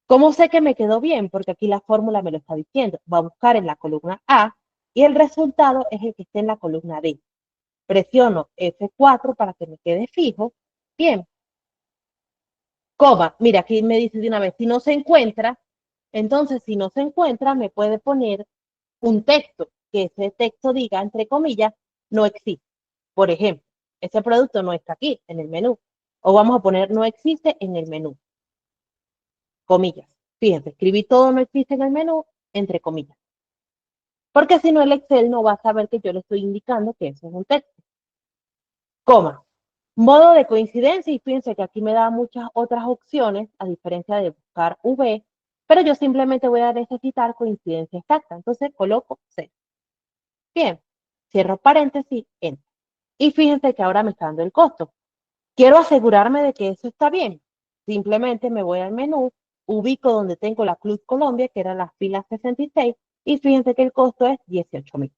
¿Cómo sé que me quedó bien? Porque aquí la fórmula me lo está diciendo. Va a buscar en la columna A y el resultado es el que esté en la columna D. Presiono F4 para que me quede fijo. Bien. Coma, mira, aquí me dice de una vez, si no se encuentra, entonces si no se encuentra, me puede poner un texto, que ese texto diga, entre comillas, no existe. Por ejemplo, ese producto no está aquí en el menú. O vamos a poner no existe en el menú, comillas. Fíjense, escribí todo no existe en el menú, entre comillas. Porque si no, el Excel no va a saber que yo le estoy indicando que eso es un texto. Coma. Modo de coincidencia, y fíjense que aquí me da muchas otras opciones, a diferencia de buscar V, pero yo simplemente voy a necesitar coincidencia exacta. Entonces coloco C. Bien, cierro paréntesis, enter. Y fíjense que ahora me está dando el costo. Quiero asegurarme de que eso está bien. Simplemente me voy al menú, ubico donde tengo la Club Colombia, que era la fila 66, y fíjense que el costo es 18.000.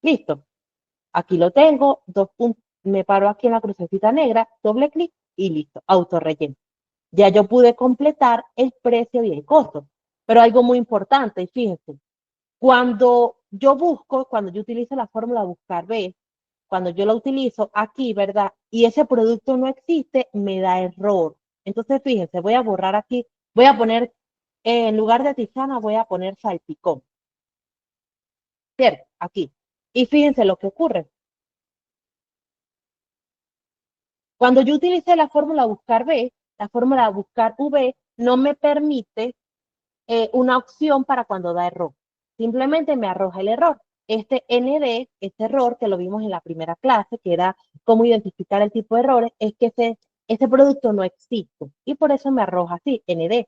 Listo. Aquí lo tengo, dos puntos, me paro aquí en la crucecita negra, doble clic y listo, auto relleno. Ya yo pude completar el precio y el costo. Pero algo muy importante, y fíjense, cuando yo busco, cuando yo utilizo la fórmula buscar B, cuando yo la utilizo aquí, ¿verdad? Y ese producto no existe, me da error. Entonces, fíjense, voy a borrar aquí, voy a poner, en lugar de tisana, voy a poner salpicón, ¿cierto? Aquí. Y fíjense lo que ocurre. Cuando yo utilicé la fórmula buscar B, la fórmula buscar V no me permite una opción para cuando da error. Simplemente me arroja el error. Este ND, este error que lo vimos en la primera clase, que era cómo identificar el tipo de errores, es que ese producto no existe. Y por eso me arroja así, ND.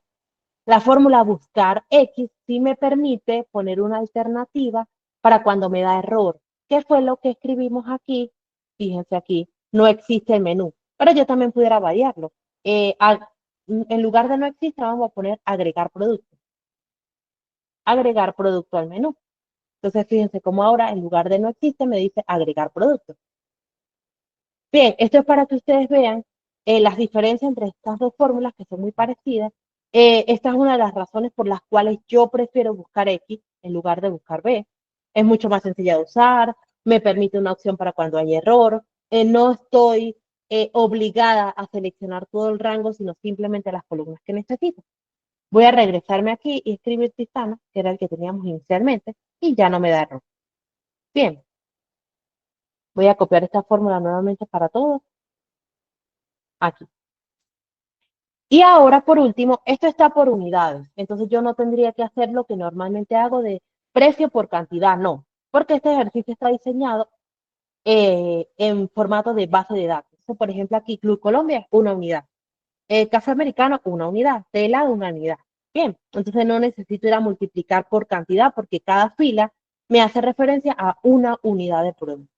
La fórmula buscar X sí me permite poner una alternativa para cuando me da error. ¿Qué fue lo que escribimos aquí? Fíjense aquí, no existe el menú. Pero yo también pudiera variarlo. En lugar de no existe, vamos a poner agregar producto. Agregar producto al menú. Entonces, fíjense cómo ahora, en lugar de no existe, me dice agregar producto. Bien, esto es para que ustedes vean las diferencias entre estas dos fórmulas que son muy parecidas. Esta es una de las razones por las cuales yo prefiero buscar X en lugar de buscar B. Es mucho más sencilla de usar, me permite una opción para cuando hay error. No estoy obligada a seleccionar todo el rango, sino simplemente las columnas que necesito. Voy a regresarme aquí y escribir Tizana, que era el que teníamos inicialmente, y ya no me da error. Bien, voy a copiar esta fórmula nuevamente para todos. Aquí. Y ahora, por último, esto está por unidades. Entonces yo no tendría que hacer lo que normalmente hago de precio por cantidad, no, porque este ejercicio está diseñado en formato de base de datos. Entonces, por ejemplo, aquí Club Colombia, una unidad. Café americano, una unidad. Tela, una unidad. Bien, entonces no necesito ir a multiplicar por cantidad porque cada fila me hace referencia a una unidad de producto.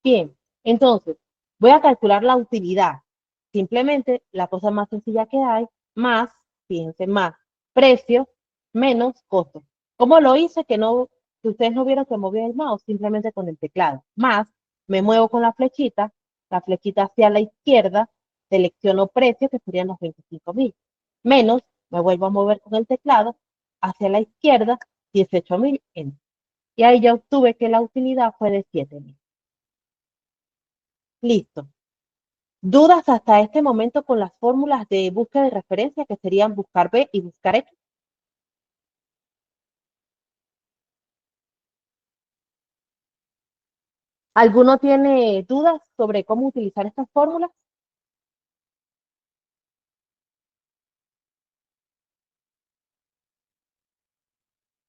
Bien, entonces voy a calcular la utilidad. Simplemente la cosa más sencilla que hay, más, fíjense, más precio menos costo. ¿Cómo lo hice? Que ustedes no vieron que moví el mouse, simplemente con el teclado. Más, me muevo con la flechita hacia la izquierda, selecciono precio, que serían los 25.000. Menos, me vuelvo a mover con el teclado hacia la izquierda, 18.000. Y ahí ya obtuve que la utilidad fue de 7.000. Listo. ¿Dudas hasta este momento con las fórmulas de búsqueda de referencia que serían buscar B y buscar X? ¿Alguno tiene dudas sobre cómo utilizar estas fórmulas?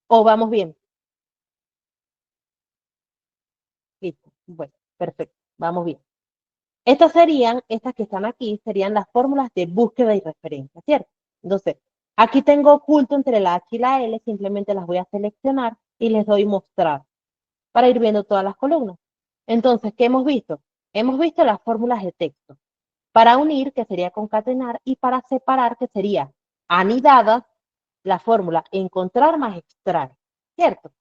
¿O vamos bien? Listo. Bueno, perfecto. Vamos bien. Estas que están aquí, serían las fórmulas de búsqueda y referencia, ¿cierto? Entonces, aquí tengo oculto entre la H y la L, simplemente las voy a seleccionar y les doy mostrar para ir viendo todas las columnas. Entonces, ¿qué hemos visto? Hemos visto las fórmulas de texto. Para unir, que sería concatenar, y para separar, que sería anidadas, la fórmula encontrar más extraer, ¿cierto?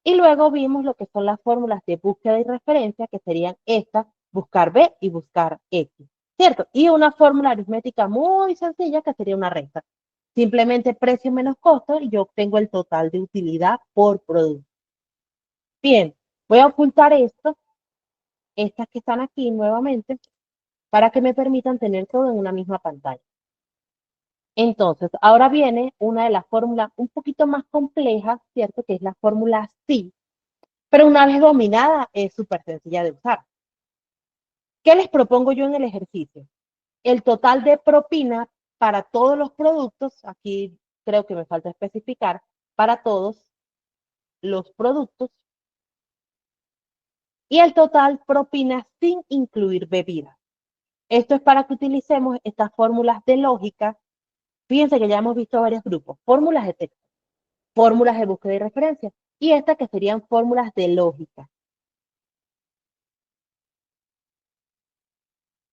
Y luego vimos lo que son las fórmulas de búsqueda y referencia, que serían estas, buscar B y buscar X, ¿cierto? Y una fórmula aritmética muy sencilla, que sería una resta. Simplemente precio menos costo y yo obtengo el total de utilidad por producto. Bien, voy a ocultar esto, estas que están aquí nuevamente, para que me permitan tener todo en una misma pantalla. Entonces, ahora viene una de las fórmulas un poquito más complejas, ¿cierto? Que es la fórmula SI, pero una vez dominada es súper sencilla de usar. ¿Qué les propongo yo en el ejercicio? El total de propina para todos los productos, aquí creo que me falta especificar, para todos los productos, y el total propina sin incluir bebidas. Esto es para que utilicemos estas fórmulas de lógica. Fíjense que ya hemos visto varios grupos, fórmulas de texto, fórmulas de búsqueda y referencia, y estas que serían fórmulas de lógica.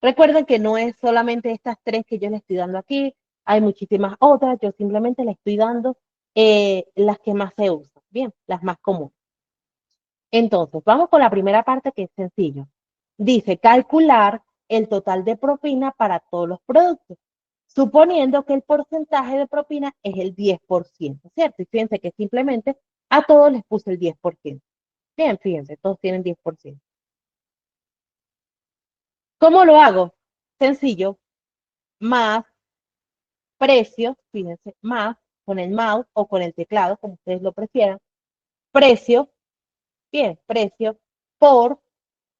Recuerden que no es solamente estas tres que yo les estoy dando aquí, hay muchísimas otras, yo simplemente les estoy dando las que más se usan, bien, las más comunes. Entonces, vamos con la primera parte que es sencillo. Dice calcular el total de propina para todos los productos, suponiendo que el porcentaje de propina es el 10%, ¿cierto? Y fíjense que simplemente a todos les puse el 10%. Bien, fíjense, todos tienen 10%. ¿Cómo lo hago? Sencillo, más precio, fíjense, más con el mouse o con el teclado, como ustedes lo prefieran, precio, bien, precio por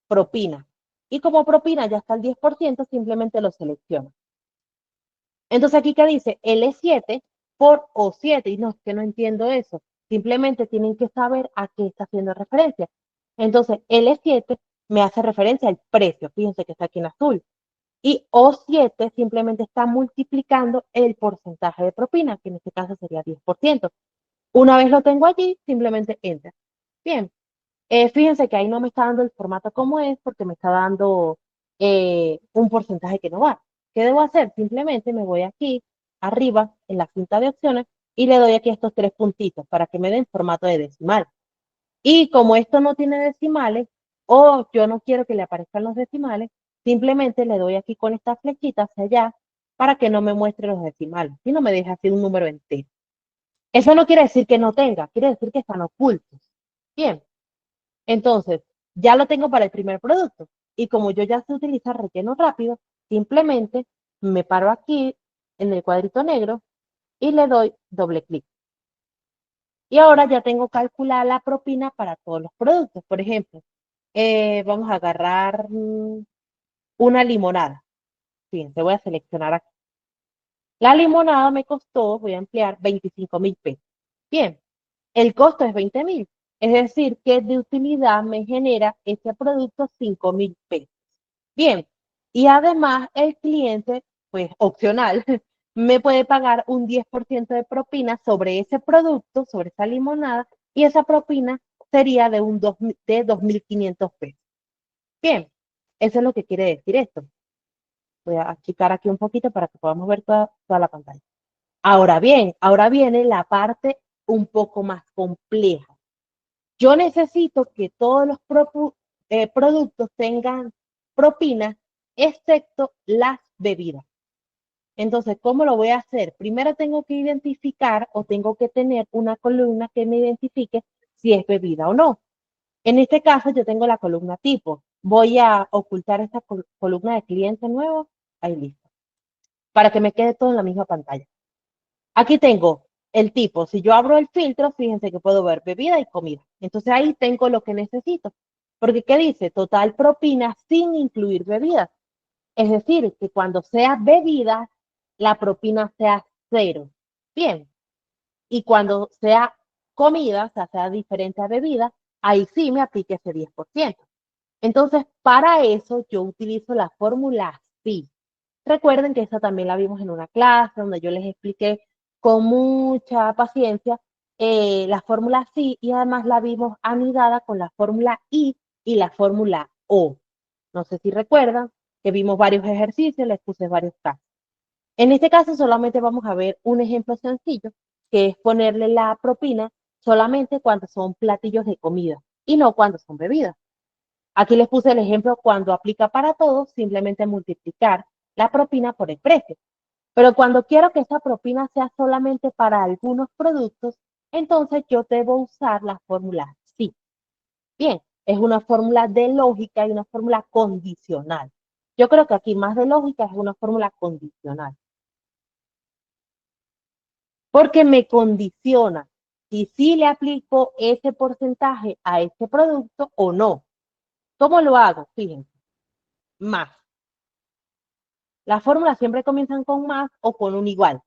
propina. Y como propina ya está el 10%, simplemente lo selecciono. Entonces aquí que dice L7 por O7, y no, es que no entiendo eso. Simplemente tienen que saber a qué está haciendo referencia. Entonces L7 me hace referencia al precio, fíjense que está aquí en azul. Y O7 simplemente está multiplicando el porcentaje de propina, que en este caso sería 10%. Una vez lo tengo allí, simplemente entra. Bien, fíjense que ahí no me está dando el formato como es, porque me está dando un porcentaje que no va. ¿Qué debo hacer? Simplemente me voy aquí, arriba, en la cinta de opciones, y le doy aquí estos tres puntitos para que me den formato de decimal. Y como esto no tiene decimales, o yo no quiero que le aparezcan los decimales, simplemente le doy aquí con esta flechita hacia allá para que no me muestre los decimales, y no me deje así un número entero. Eso no quiere decir que no tenga, quiere decir que están ocultos. Bien, entonces ya lo tengo para el primer producto. Y como yo ya sé utilizar relleno rápido, simplemente me paro aquí en el cuadrito negro y le doy doble clic. Y ahora ya tengo calculada la propina para todos los productos. Por ejemplo, vamos a agarrar una limonada. Fíjense, voy a seleccionar aquí. La limonada me costó, voy a emplear 25.000 pesos. Bien, el costo es 20.000. Es decir, que de utilidad me genera este producto 5.000 pesos. Bien, y además el cliente, pues opcional, me puede pagar un 10% de propina sobre ese producto, sobre esa limonada, y esa propina sería de 2.500 pesos. Bien, eso es lo que quiere decir esto. Voy a achicar aquí un poquito para que podamos ver toda la pantalla. Ahora bien, ahora viene la parte un poco más compleja. Yo necesito que todos los productos tengan propina, excepto las bebidas. Entonces, ¿cómo lo voy a hacer? Primero tengo que identificar o tengo que tener una columna que me identifique si es bebida o no. En este caso, yo tengo la columna tipo. Voy a ocultar esta columna de cliente nuevo. Ahí listo. Para que me quede todo en la misma pantalla. Aquí tengo el tipo. Si yo abro el filtro, fíjense que puedo ver bebida y comida. Entonces ahí tengo lo que necesito. Porque ¿qué dice? Total propina sin incluir bebidas. Es decir, que cuando sea bebida, la propina sea cero. Bien. Y cuando sea comida, o sea diferente a bebida, ahí sí me aplique ese 10%. Entonces, para eso yo utilizo la fórmula SI. Recuerden que esa también la vimos en una clase donde yo les expliqué con mucha paciencia la fórmula SI y además la vimos anidada con la fórmula I y la fórmula O. No sé si recuerdan que vimos varios ejercicios, les puse varios casos. En este caso solamente vamos a ver un ejemplo sencillo, que es ponerle la propina solamente cuando son platillos de comida y no cuando son bebidas. Aquí les puse el ejemplo cuando aplica para todos, simplemente multiplicar la propina por el precio. Pero cuando quiero que esa propina sea solamente para algunos productos, entonces yo debo usar la fórmula sí. Bien, es una fórmula de lógica y una fórmula condicional. Yo creo que aquí más de lógica es una fórmula condicional, porque me condiciona si sí le aplico ese porcentaje a este producto o no. ¿Cómo lo hago? Fíjense, más. Las fórmulas siempre comienzan con más o con un igual.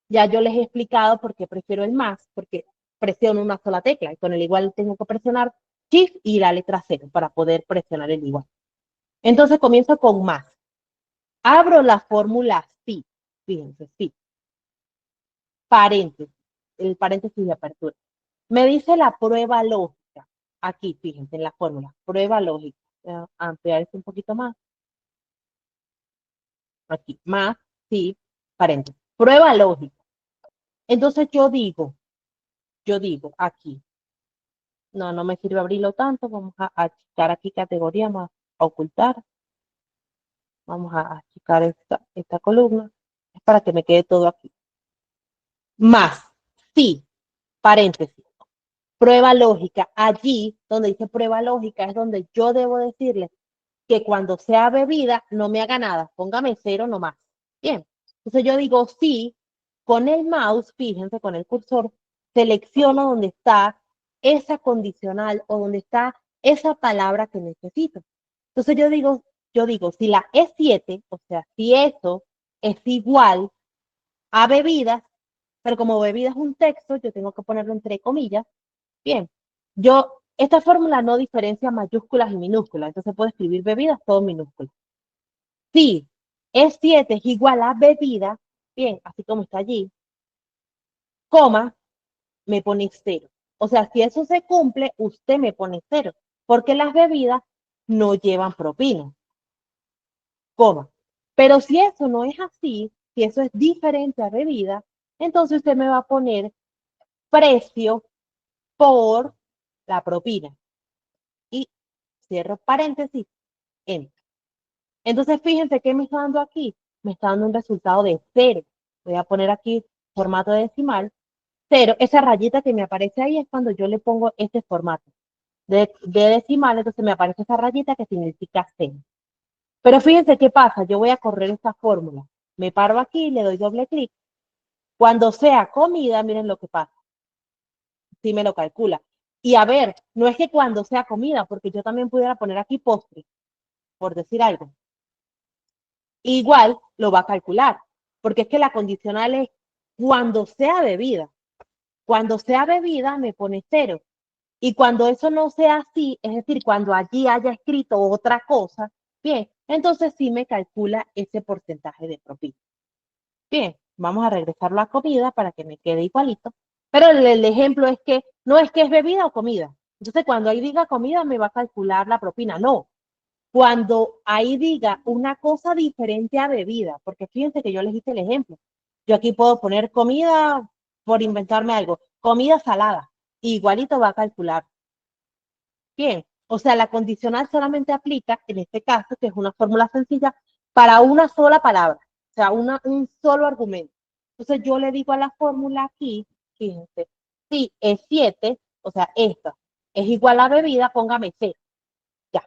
Ya yo les he explicado por qué prefiero el más, porque presiono una sola tecla y con el igual tengo que presionar Shift y la letra 0 para poder presionar el igual. Entonces comienzo con más. Abro la fórmula sí, fíjense, sí. Paréntesis, el paréntesis de apertura. Me dice la prueba lógica. Aquí, fíjense, en la fórmula, prueba lógica. Voy a ampliar esto un poquito más. Aquí, más, sí, paréntesis. Prueba lógica. Entonces yo digo aquí, no me sirve abrirlo tanto, vamos a achicar aquí categoría más, a ocultar, vamos a achicar esta columna, es para que me quede todo aquí. Más, sí, paréntesis, prueba lógica, allí donde dice prueba lógica es donde yo debo decirle que cuando sea bebida no me haga nada, póngame 0 nomás. Bien, entonces yo digo sí, con el mouse, fíjense, con el cursor, selecciono donde está esa condicional o donde está esa palabra que necesito. Entonces yo digo, si la E7, o sea, si eso es igual a bebidas, pero como bebida es un texto, yo tengo que ponerlo entre comillas. Bien, esta fórmula no diferencia mayúsculas y minúsculas, entonces puedo escribir bebidas todo minúsculas. Si E7 es igual a bebida, bien, así como está allí, coma, me pone 0. O sea, si eso se cumple, usted me pone 0, porque las bebidas no llevan propina, coma. Pero si eso no es así, si eso es diferente a bebida, entonces usted me va a poner precio por la propina. Y cierro paréntesis, enter. Entonces, fíjense qué me está dando aquí. Me está dando un resultado de 0. Voy a poner aquí formato decimal. 0, esa rayita que me aparece ahí es cuando yo le pongo este formato de decimal, entonces me aparece esa rayita que significa 0. Pero fíjense qué pasa, yo voy a correr esta fórmula. Me paro aquí, le doy doble clic. Cuando sea comida, miren lo que pasa. Si me lo calcula. Y a ver, no es que cuando sea comida, porque yo también pudiera poner aquí postre, por decir algo. Igual lo va a calcular, porque es que la condicional es cuando sea bebida. Cuando sea bebida me pone 0. Y cuando eso no sea así, es decir, cuando allí haya escrito otra cosa, bien, entonces sí me calcula ese porcentaje de propina. Bien, vamos a regresarlo a comida para que me quede igualito. Pero el ejemplo es que no es que es bebida o comida. Entonces, cuando ahí diga comida, me va a calcular la propina. No, cuando ahí diga una cosa diferente a bebida, porque fíjense que yo les hice el ejemplo. Yo aquí puedo poner comida, por inventarme algo, comida salada, igualito va a calcular. Bien, o sea, la condicional solamente aplica, en este caso, que es una fórmula sencilla, para una sola palabra, o sea, un solo argumento. Entonces yo le digo a la fórmula aquí, fíjense, si es 7, o sea, esta es igual a bebida, póngame 0. Ya.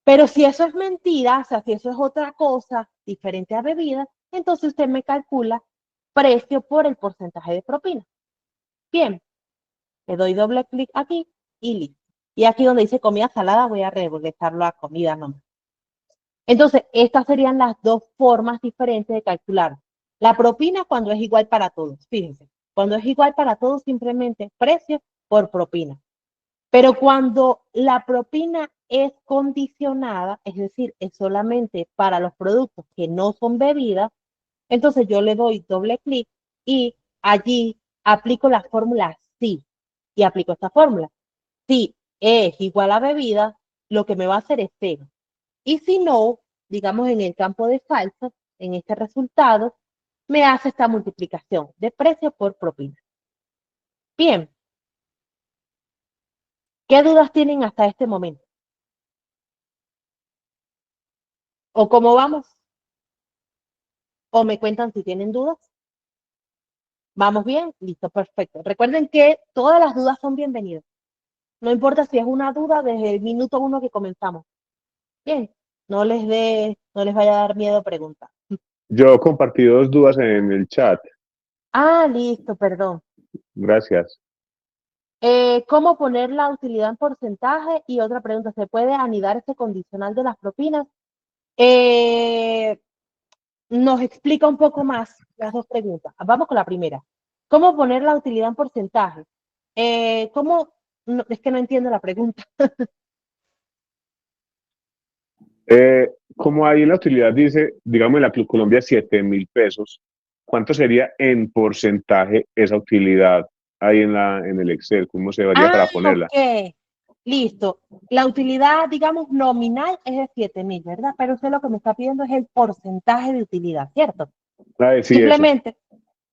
Pero si eso es mentira, o sea, si eso es otra cosa diferente a bebida, entonces usted me calcula precio por el porcentaje de propina. Bien, le doy doble clic aquí y listo. Y aquí donde dice comida salada voy a regresarlo a comida nomás. Entonces, estas serían las dos formas diferentes de calcular. La propina cuando es igual para todos, fíjense. Cuando es igual para todos, simplemente precio por propina. Pero cuando la propina es condicionada, es decir, es solamente para los productos que no son bebidas, entonces yo le doy doble clic y allí aplico la fórmula sí y aplico esta fórmula. Si es igual a bebida, lo que me va a hacer es cero. Y si no, digamos en el campo de falsos, en este resultado, me hace esta multiplicación de precio por propina. Bien, ¿qué dudas tienen hasta este momento? ¿O cómo vamos? ¿O me cuentan si tienen dudas? ¿Vamos bien? Listo, perfecto. Recuerden que todas las dudas son bienvenidas. No importa si es una duda desde el minuto 1 que comenzamos. Bien, no les vaya a dar miedo preguntar. Yo compartí dos dudas en el chat. Ah, listo, perdón. Gracias. ¿Cómo poner la utilidad en porcentaje? Y otra pregunta, ¿se puede anidar este condicional de las propinas? Eh, Nos explica un poco más las dos preguntas. Vamos con la primera. ¿Cómo poner la utilidad en porcentaje? ¿Cómo? No, es que no entiendo la pregunta. Como ahí en la utilidad dice, digamos en la Club Colombia 7.000 pesos, ¿cuánto sería en porcentaje esa utilidad ahí en el Excel? ¿Cómo se haría Ah, para ponerla? ok. Listo. La utilidad, digamos, nominal es de 7.000, ¿verdad? Pero usted lo que me está pidiendo es el porcentaje de utilidad, ¿cierto? Sí, eso. Simplemente,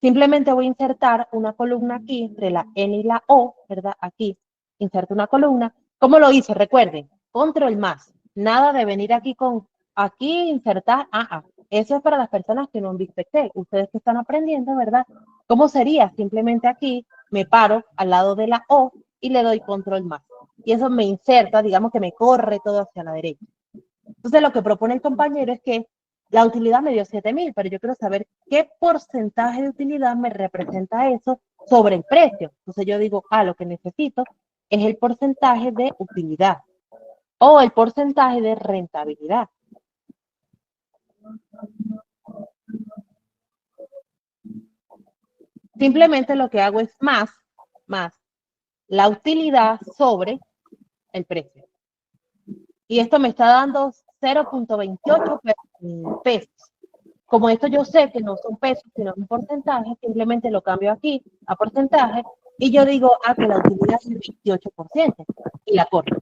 simplemente voy a insertar una columna aquí entre la N y la O, ¿verdad? Aquí, inserto una columna. ¿Cómo lo hice? Recuerden, control más. Nada de venir aquí con, aquí insertar, Eso es para las personas que no han visto Excel. Ustedes que están aprendiendo, ¿verdad? ¿Cómo sería? Simplemente aquí me paro al lado de la O y le doy control más. Y eso me inserta, digamos que me corre todo hacia la derecha. Entonces, lo que propone el compañero es que la utilidad me dio 7.000, pero yo quiero saber qué porcentaje de utilidad me representa eso sobre el precio. Entonces, yo digo, lo que necesito es el porcentaje de utilidad o el porcentaje de rentabilidad. Simplemente lo que hago es más la utilidad sobre el precio. Y esto me está dando 0.28 pesos. Como esto yo sé que no son pesos, sino un porcentaje, simplemente lo cambio aquí a porcentaje y yo digo, que la utilidad es el 28% y la corro.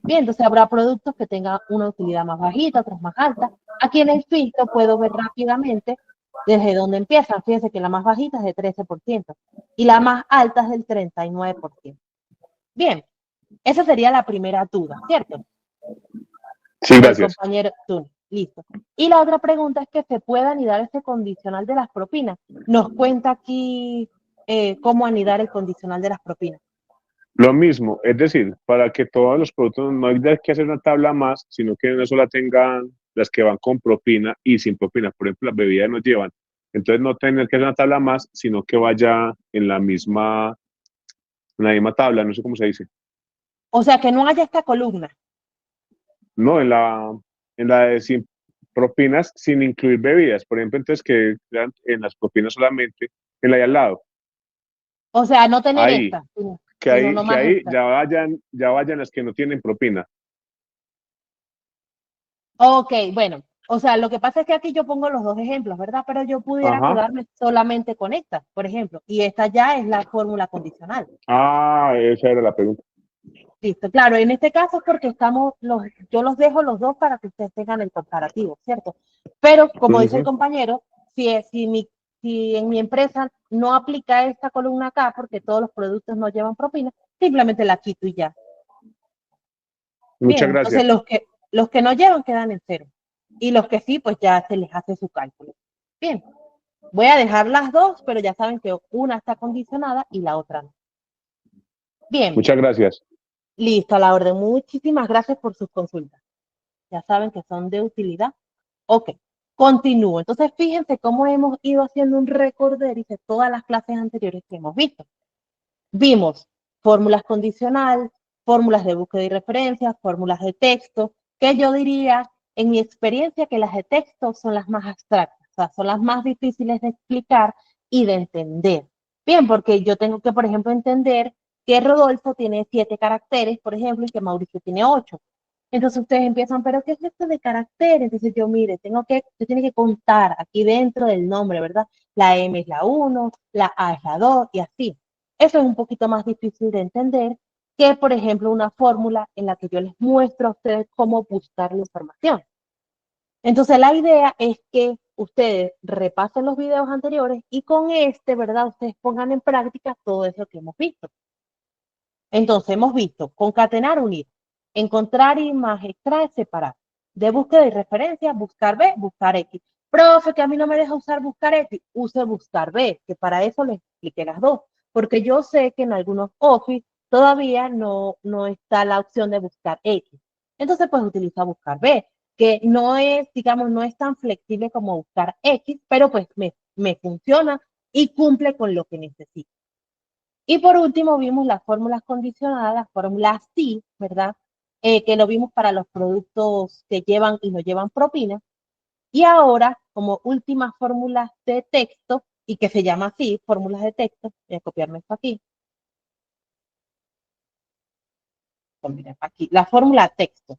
Bien, entonces habrá productos que tengan una utilidad más bajita, otros más alta. Aquí en el filtro puedo ver rápidamente desde dónde empiezan. Fíjense que la más bajita es de 13% y la más alta es del 39%. Bien, esa sería la primera duda, ¿cierto? Sí, Del gracias. compañero Tuni. Listo. Y la otra pregunta es que se puede anidar este condicional de las propinas. Nos cuenta aquí cómo anidar el condicional de las propinas. Lo mismo, es decir, para que todos los productos no hay que hacer una tabla más, sino que una sola tengan las que van con propina y sin propina. Por ejemplo, las bebidas no llevan. Entonces no tener que hacer una tabla más, sino que vaya en la misma tabla, no sé cómo se dice. O sea, que no haya esta columna. No, en la de sin propinas, sin incluir bebidas. Por ejemplo, entonces que vean en las propinas solamente, en la de al lado. O sea, no tener Ahí, esta, sino, que sino ahí, que nomás ahí esta. ya vayan las que no tienen propina. Ok, bueno. O sea, lo que pasa es que aquí yo pongo los dos ejemplos, ¿verdad? Pero yo pudiera Ajá. quedarme solamente con esta, por ejemplo. Y esta ya es la fórmula condicional. Esa era la pregunta. Listo, claro, en este caso es porque yo los dejo los dos para que ustedes tengan el comparativo, ¿cierto? Pero como dice el Ujú. compañero, si en mi empresa no aplica esta columna acá porque todos los productos no llevan propina, simplemente la quito y ya. Muchas Bien, entonces gracias. los que no llevan quedan en cero. Y los que sí, pues ya se les hace su cálculo. Bien, voy a dejar las dos, pero ya saben que una está condicionada y la otra no. Bien, Muchas gracias. listo, a la orden. Muchísimas gracias por sus consultas. Ya saben que son de utilidad. Ok, continúo. Entonces, fíjense cómo hemos ido haciendo un recorderis de todas las clases anteriores que hemos visto. Vimos fórmulas condicional, fórmulas de búsqueda y referencia, fórmulas de texto, que yo diría, en mi experiencia, que las de texto son las más abstractas, o sea, son las más difíciles de explicar y de entender. Bien, porque yo tengo que, por ejemplo, entender que Rodolfo tiene 7 caracteres, por ejemplo, y que Mauricio tiene 8. Entonces ustedes empiezan, pero ¿qué es esto de caracteres? Entonces yo, mire, yo tengo que contar aquí dentro del nombre, ¿verdad? La M es la 1, la A es la 2 y así. Eso es un poquito más difícil de entender que, por ejemplo, una fórmula en la que yo les muestro a ustedes cómo buscar la información. Entonces, la idea es que ustedes repasen los videos anteriores y con este, ¿verdad? Ustedes pongan en práctica todo eso que hemos visto. Entonces, hemos visto concatenar, unir, encontrar imagen, extraer, separar. De búsqueda y referencia, buscar B, buscar X. Profe, que a mí no me deja usar buscar X, use buscar B, que para eso les expliqué las dos. Porque yo sé que en algunos Office todavía no está la opción de buscar X. Entonces, pues utiliza buscar B, que no es, digamos, no es tan flexible como buscar X, pero pues me funciona y cumple con lo que necesito. Y por último vimos las fórmulas condicionadas, las fórmulas sí, ¿verdad? Que lo vimos para los productos que llevan y no llevan propina. Y ahora, como últimas fórmulas de texto, y que se llama así, fórmulas de texto, voy a copiarme esto aquí. Pues mira, aquí, la fórmula texto.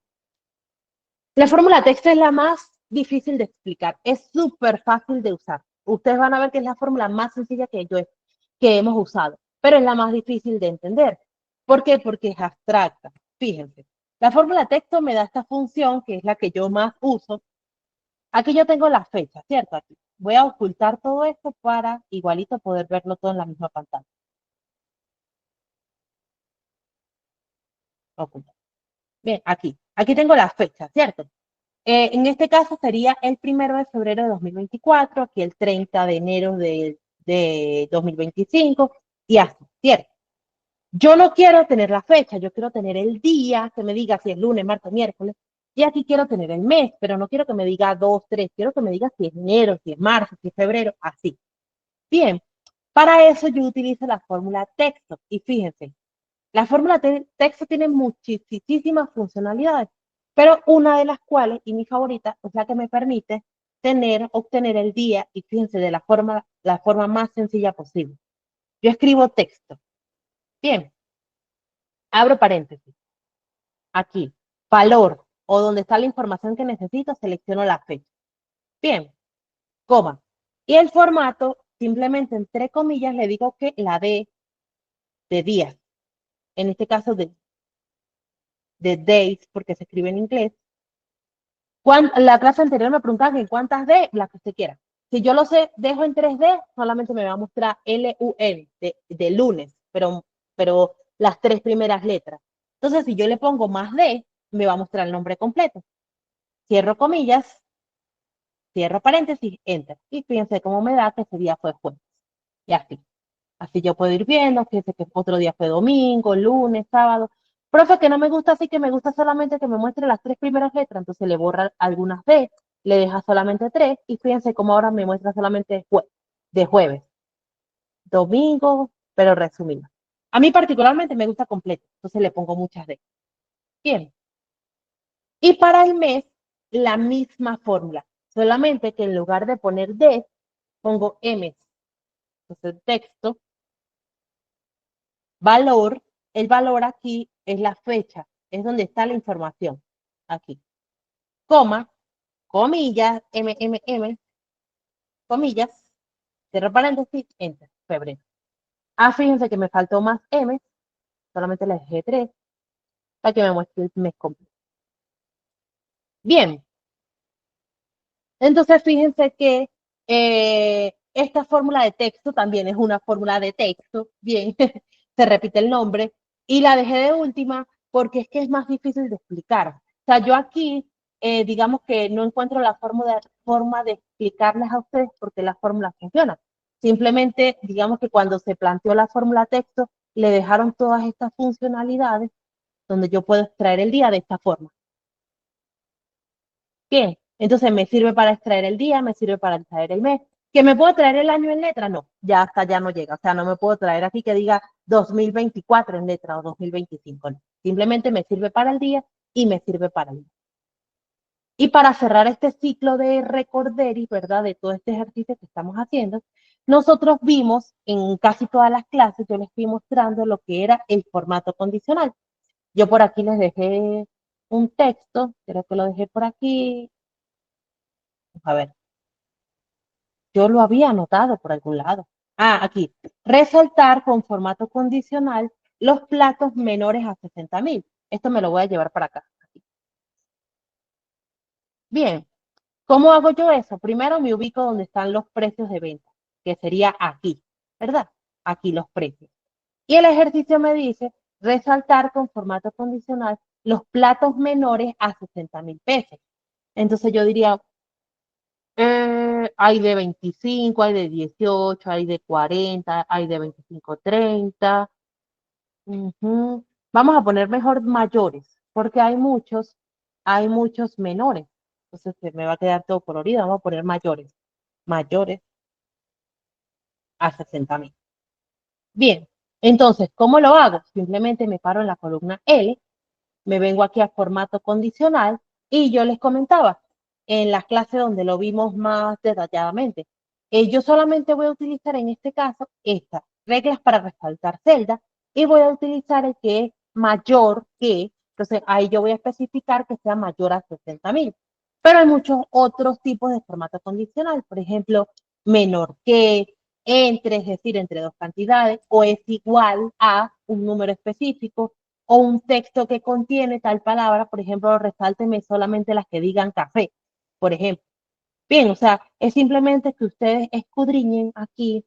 La fórmula texto es la más difícil de explicar, es súper fácil de usar. Ustedes van a ver que es la fórmula más sencilla que hemos usado, pero es la más difícil de entender. ¿Por qué? Porque es abstracta. Fíjense, la fórmula texto me da esta función, que es la que yo más uso. Aquí yo tengo la fecha, ¿cierto? Aquí. Voy a ocultar todo esto para igualito poder verlo todo en la misma pantalla. Ocultar. Bien, aquí. Aquí tengo la fecha, ¿cierto? En este caso sería el 1 de febrero de 2024, aquí el 30 de enero de 2025 y así, ¿cierto? Yo no quiero tener la fecha, yo quiero tener el día, que me diga si es lunes, martes, miércoles, y aquí quiero tener el mes, pero no quiero que me diga 2, 3, quiero que me diga si es enero, si es marzo, si es febrero, así. Bien, para eso yo utilizo la fórmula texto, y fíjense, la fórmula texto tiene muchísimas funcionalidades, pero una de las cuales, y mi favorita, es la que me permite obtener el día, y fíjense, de la forma más sencilla posible. Yo escribo texto. Bien, abro paréntesis. Aquí, valor, o donde está la información que necesito, selecciono la fecha. Bien, coma. Y el formato, simplemente entre comillas, le digo que la D de días, en este caso de days, porque se escribe en inglés. La clase anterior me preguntaba que cuántas D, las que usted quiera. Si yo lo sé, dejo en 3D, solamente me va a mostrar LUN de lunes, pero las tres primeras letras. Entonces, si yo le pongo más D, me va a mostrar el nombre completo. Cierro comillas, cierro paréntesis, enter. Y fíjense cómo me da que ese día fue jueves. Y así. Así yo puedo ir viendo, fíjense que otro día fue domingo, lunes, sábado. Profe, que no me gusta así, que me gusta solamente que me muestre las tres primeras letras, entonces le borra algunas D, le deja solamente tres, y fíjense cómo ahora me muestra solamente de jueves, domingo, pero resumido. A mí particularmente me gusta completo, entonces le pongo muchas D. Bien. Y para el mes, la misma fórmula, solamente que en lugar de poner D, pongo M. Entonces, texto, valor, el valor aquí es la fecha, es donde está la información. Aquí. Coma, comillas, comillas, cierro paréntesis, enter, febrero. Ah, fíjense que me faltó más M, solamente le dejé 3 para que me muestre el mes completo. Bien, entonces fíjense que esta fórmula de texto también es una fórmula de texto, bien, se repite el nombre, y la dejé de última porque es que es más difícil de explicar. O sea, yo aquí, digamos que no encuentro la forma de explicarles a ustedes por qué la fórmula funciona. Simplemente, digamos que cuando se planteó la fórmula texto, le dejaron todas estas funcionalidades donde yo puedo extraer el día de esta forma. Bien, entonces me sirve para extraer el día, me sirve para extraer el mes. ¿Que me puedo traer el año en letra? No, ya hasta ya no llega. O sea, no me puedo traer aquí que diga 2024 en letra o 2025. No. Simplemente me sirve para el día y me sirve para el mes. Y para cerrar este ciclo de Recorderis, ¿verdad? De todo este ejercicio que estamos haciendo, nosotros vimos en casi todas las clases, yo les fui mostrando lo que era el formato condicional. Yo por aquí les dejé un texto, creo que lo dejé por aquí. A ver, yo lo había anotado por algún lado. Ah, aquí. Resaltar con formato condicional los platos menores a 60.000. Esto me lo voy a llevar para acá. Bien, ¿cómo hago yo eso? Primero me ubico donde están los precios de venta, que sería aquí, ¿verdad? Aquí los precios. Y el ejercicio me dice resaltar con formato condicional los platos menores a 60.000 pesos. Entonces yo diría, hay de 25, hay de 18, hay de 40, hay de 25, 30. Ujú. Vamos a poner mejor mayores, porque hay muchos menores. Entonces se me va a quedar todo colorido. Vamos a poner mayores, mayores a 60.000. Bien, entonces, ¿cómo lo hago? Simplemente me paro en la columna L, me vengo aquí a formato condicional y yo les comentaba en las clases donde lo vimos más detalladamente. Yo solamente voy a utilizar en este caso estas reglas para resaltar celdas y voy a utilizar el que es mayor que, entonces ahí yo voy a especificar que sea mayor a 60.000. Pero hay muchos otros tipos de formato condicional, por ejemplo, menor que, entre, es decir, entre dos cantidades, o es igual a un número específico, o un texto que contiene tal palabra, por ejemplo, resálteme solamente las que digan café, por ejemplo. Bien, o sea, es simplemente que ustedes escudriñen aquí,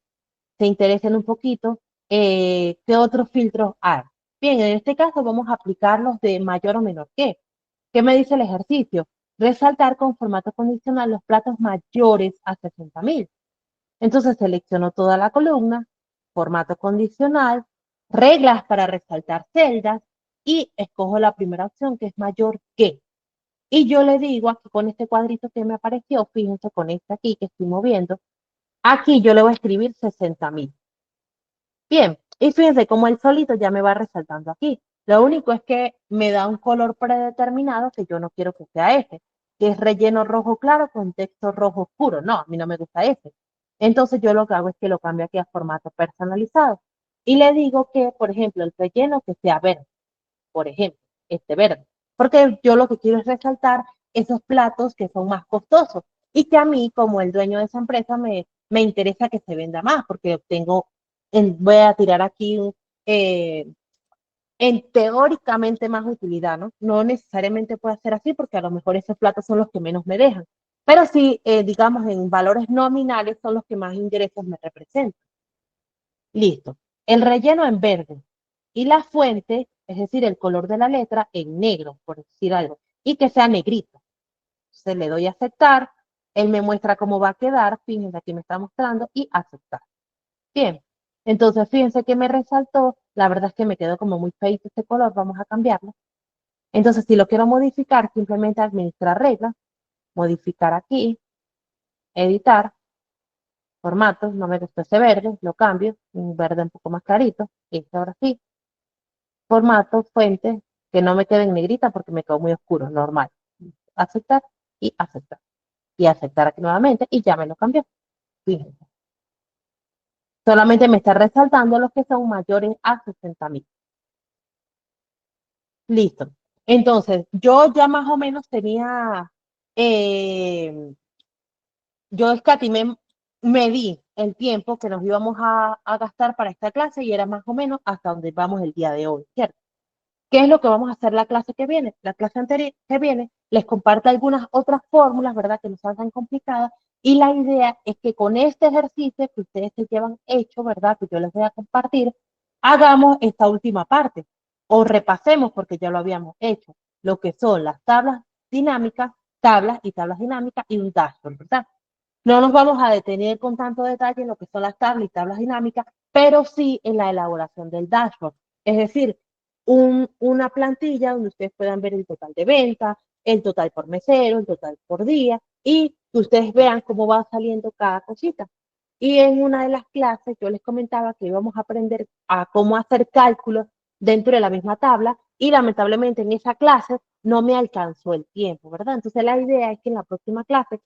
se interesen un poquito, qué otros filtros hay. Bien, en este caso vamos a aplicarlos de mayor o menor que. ¿Qué me dice el ejercicio? Resaltar con formato condicional los platos mayores a 60.000. Entonces selecciono toda la columna, formato condicional, reglas para resaltar celdas y escojo la primera opción que es mayor que. Y yo le digo aquí con este cuadrito que me apareció, fíjense con este aquí que estoy moviendo, aquí yo le voy a escribir 60.000. Bien, y fíjense cómo el solito ya me va resaltando aquí. Lo único es que me da un color predeterminado que yo no quiero que sea ese, que es relleno rojo claro con texto rojo oscuro. No, a mí no me gusta ese. Entonces yo lo que hago es que lo cambio aquí a formato personalizado. Y le digo que, por ejemplo, el relleno que sea verde, por ejemplo, este verde. Porque yo lo que quiero es resaltar esos platos que son más costosos y que a mí, como el dueño de esa empresa, me interesa que se venda más, porque obtengo voy a tirar aquí eh, en teóricamente más utilidad, ¿no? No necesariamente puede ser así porque a lo mejor esos platos son los que menos me dejan, pero sí, digamos, en valores nominales son los que más ingresos me representan. Listo. El relleno en verde y la fuente, es decir, el color de la letra en negro, por decir algo, y que sea negrito. Se le doy a aceptar, él me muestra cómo va a quedar, fíjense aquí me está mostrando, y aceptar. Bien, entonces fíjense que me resaltó, la verdad es que me quedó como muy feito este color, vamos a cambiarlo. Entonces, si lo quiero modificar, simplemente administrar reglas, modificar aquí, editar, formatos, no me gusta ese verde, lo cambio, un verde un poco más clarito, este ahora sí, formato, fuente, que no me quede en negrita porque me quedó muy oscuro, normal. Aceptar y aceptar. Y aceptar aquí nuevamente y ya me lo cambió. Fíjense. Solamente me está resaltando los que son mayores a 60.000. Listo. Entonces, yo ya más o menos tenía, eh, yo escatimé, medí el tiempo que nos íbamos a gastar para esta clase y era más o menos hasta donde vamos el día de hoy, ¿cierto? ¿Qué es lo que vamos a hacer la clase que viene? La clase anterior que viene les comparto algunas otras fórmulas, ¿verdad? Que no sean tan complicadas. Y la idea es que con este ejercicio que ustedes se llevan hecho, ¿verdad? Que yo les voy a compartir, hagamos esta última parte o repasemos, porque ya lo habíamos hecho, lo que son las tablas dinámicas, tablas y tablas dinámicas y un dashboard, ¿verdad? No nos vamos a detener con tanto detalle en lo que son las tablas y tablas dinámicas, pero sí en la elaboración del dashboard. Es decir, una plantilla donde ustedes puedan ver el total de ventas, el total por mesero, el total por día, y que ustedes vean cómo va saliendo cada cosita. Y en una de las clases yo les comentaba que íbamos a aprender a cómo hacer cálculos dentro de la misma tabla y lamentablemente en esa clase no me alcanzó el tiempo, ¿verdad? Entonces la idea es que en la próxima clase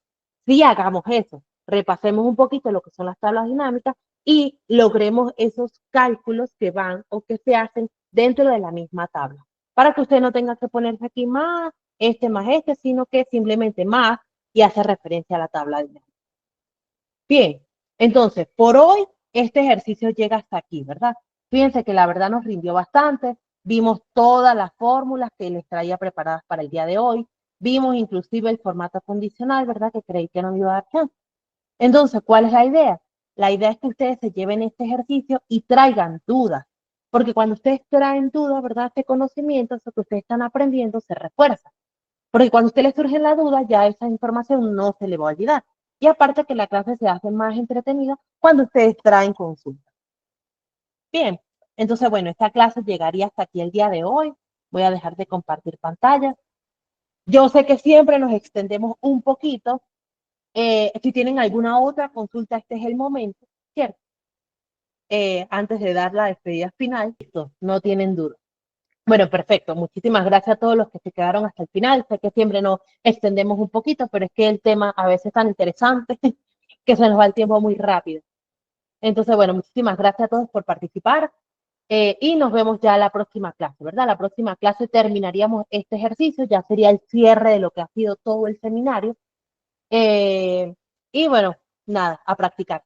sí hagamos eso, repasemos un poquito lo que son las tablas dinámicas y logremos esos cálculos que van o que se hacen dentro de la misma tabla, para que usted no tenga que ponerse aquí más este, sino que simplemente más y hace referencia a la tabla dinámica. Bien, entonces, por hoy este ejercicio llega hasta aquí, ¿verdad? Fíjense que la verdad nos rindió bastante, vimos todas las fórmulas que les traía preparadas para el día de hoy, vimos inclusive el formato condicional, ¿verdad? Que creí que no me iba a dar chance. Entonces, ¿cuál es la idea? La idea es que ustedes se lleven este ejercicio y traigan dudas, porque cuando ustedes traen dudas, ¿verdad? Este conocimiento, eso que ustedes están aprendiendo, se refuerza. Porque cuando a usted le surge la duda, ya esa información no se le va a olvidar. Y aparte que la clase se hace más entretenida cuando ustedes traen consultas. Bien, entonces, bueno, esta clase llegaría hasta aquí el día de hoy. Voy a dejar de compartir pantalla. Yo sé que siempre nos extendemos un poquito. Si tienen alguna otra consulta, este es el momento, ¿cierto? Antes de dar la despedida final, listo, no tienen duda. Bueno, perfecto. Muchísimas gracias a todos los que se quedaron hasta el final. Sé que siempre nos extendemos un poquito, pero es que el tema a veces es tan interesante que se nos va el tiempo muy rápido. Entonces, bueno, muchísimas gracias a todos por participar y nos vemos ya la próxima clase, ¿verdad? La próxima clase terminaríamos este ejercicio, ya sería el cierre de lo que ha sido todo el seminario. Y bueno, nada, a practicar.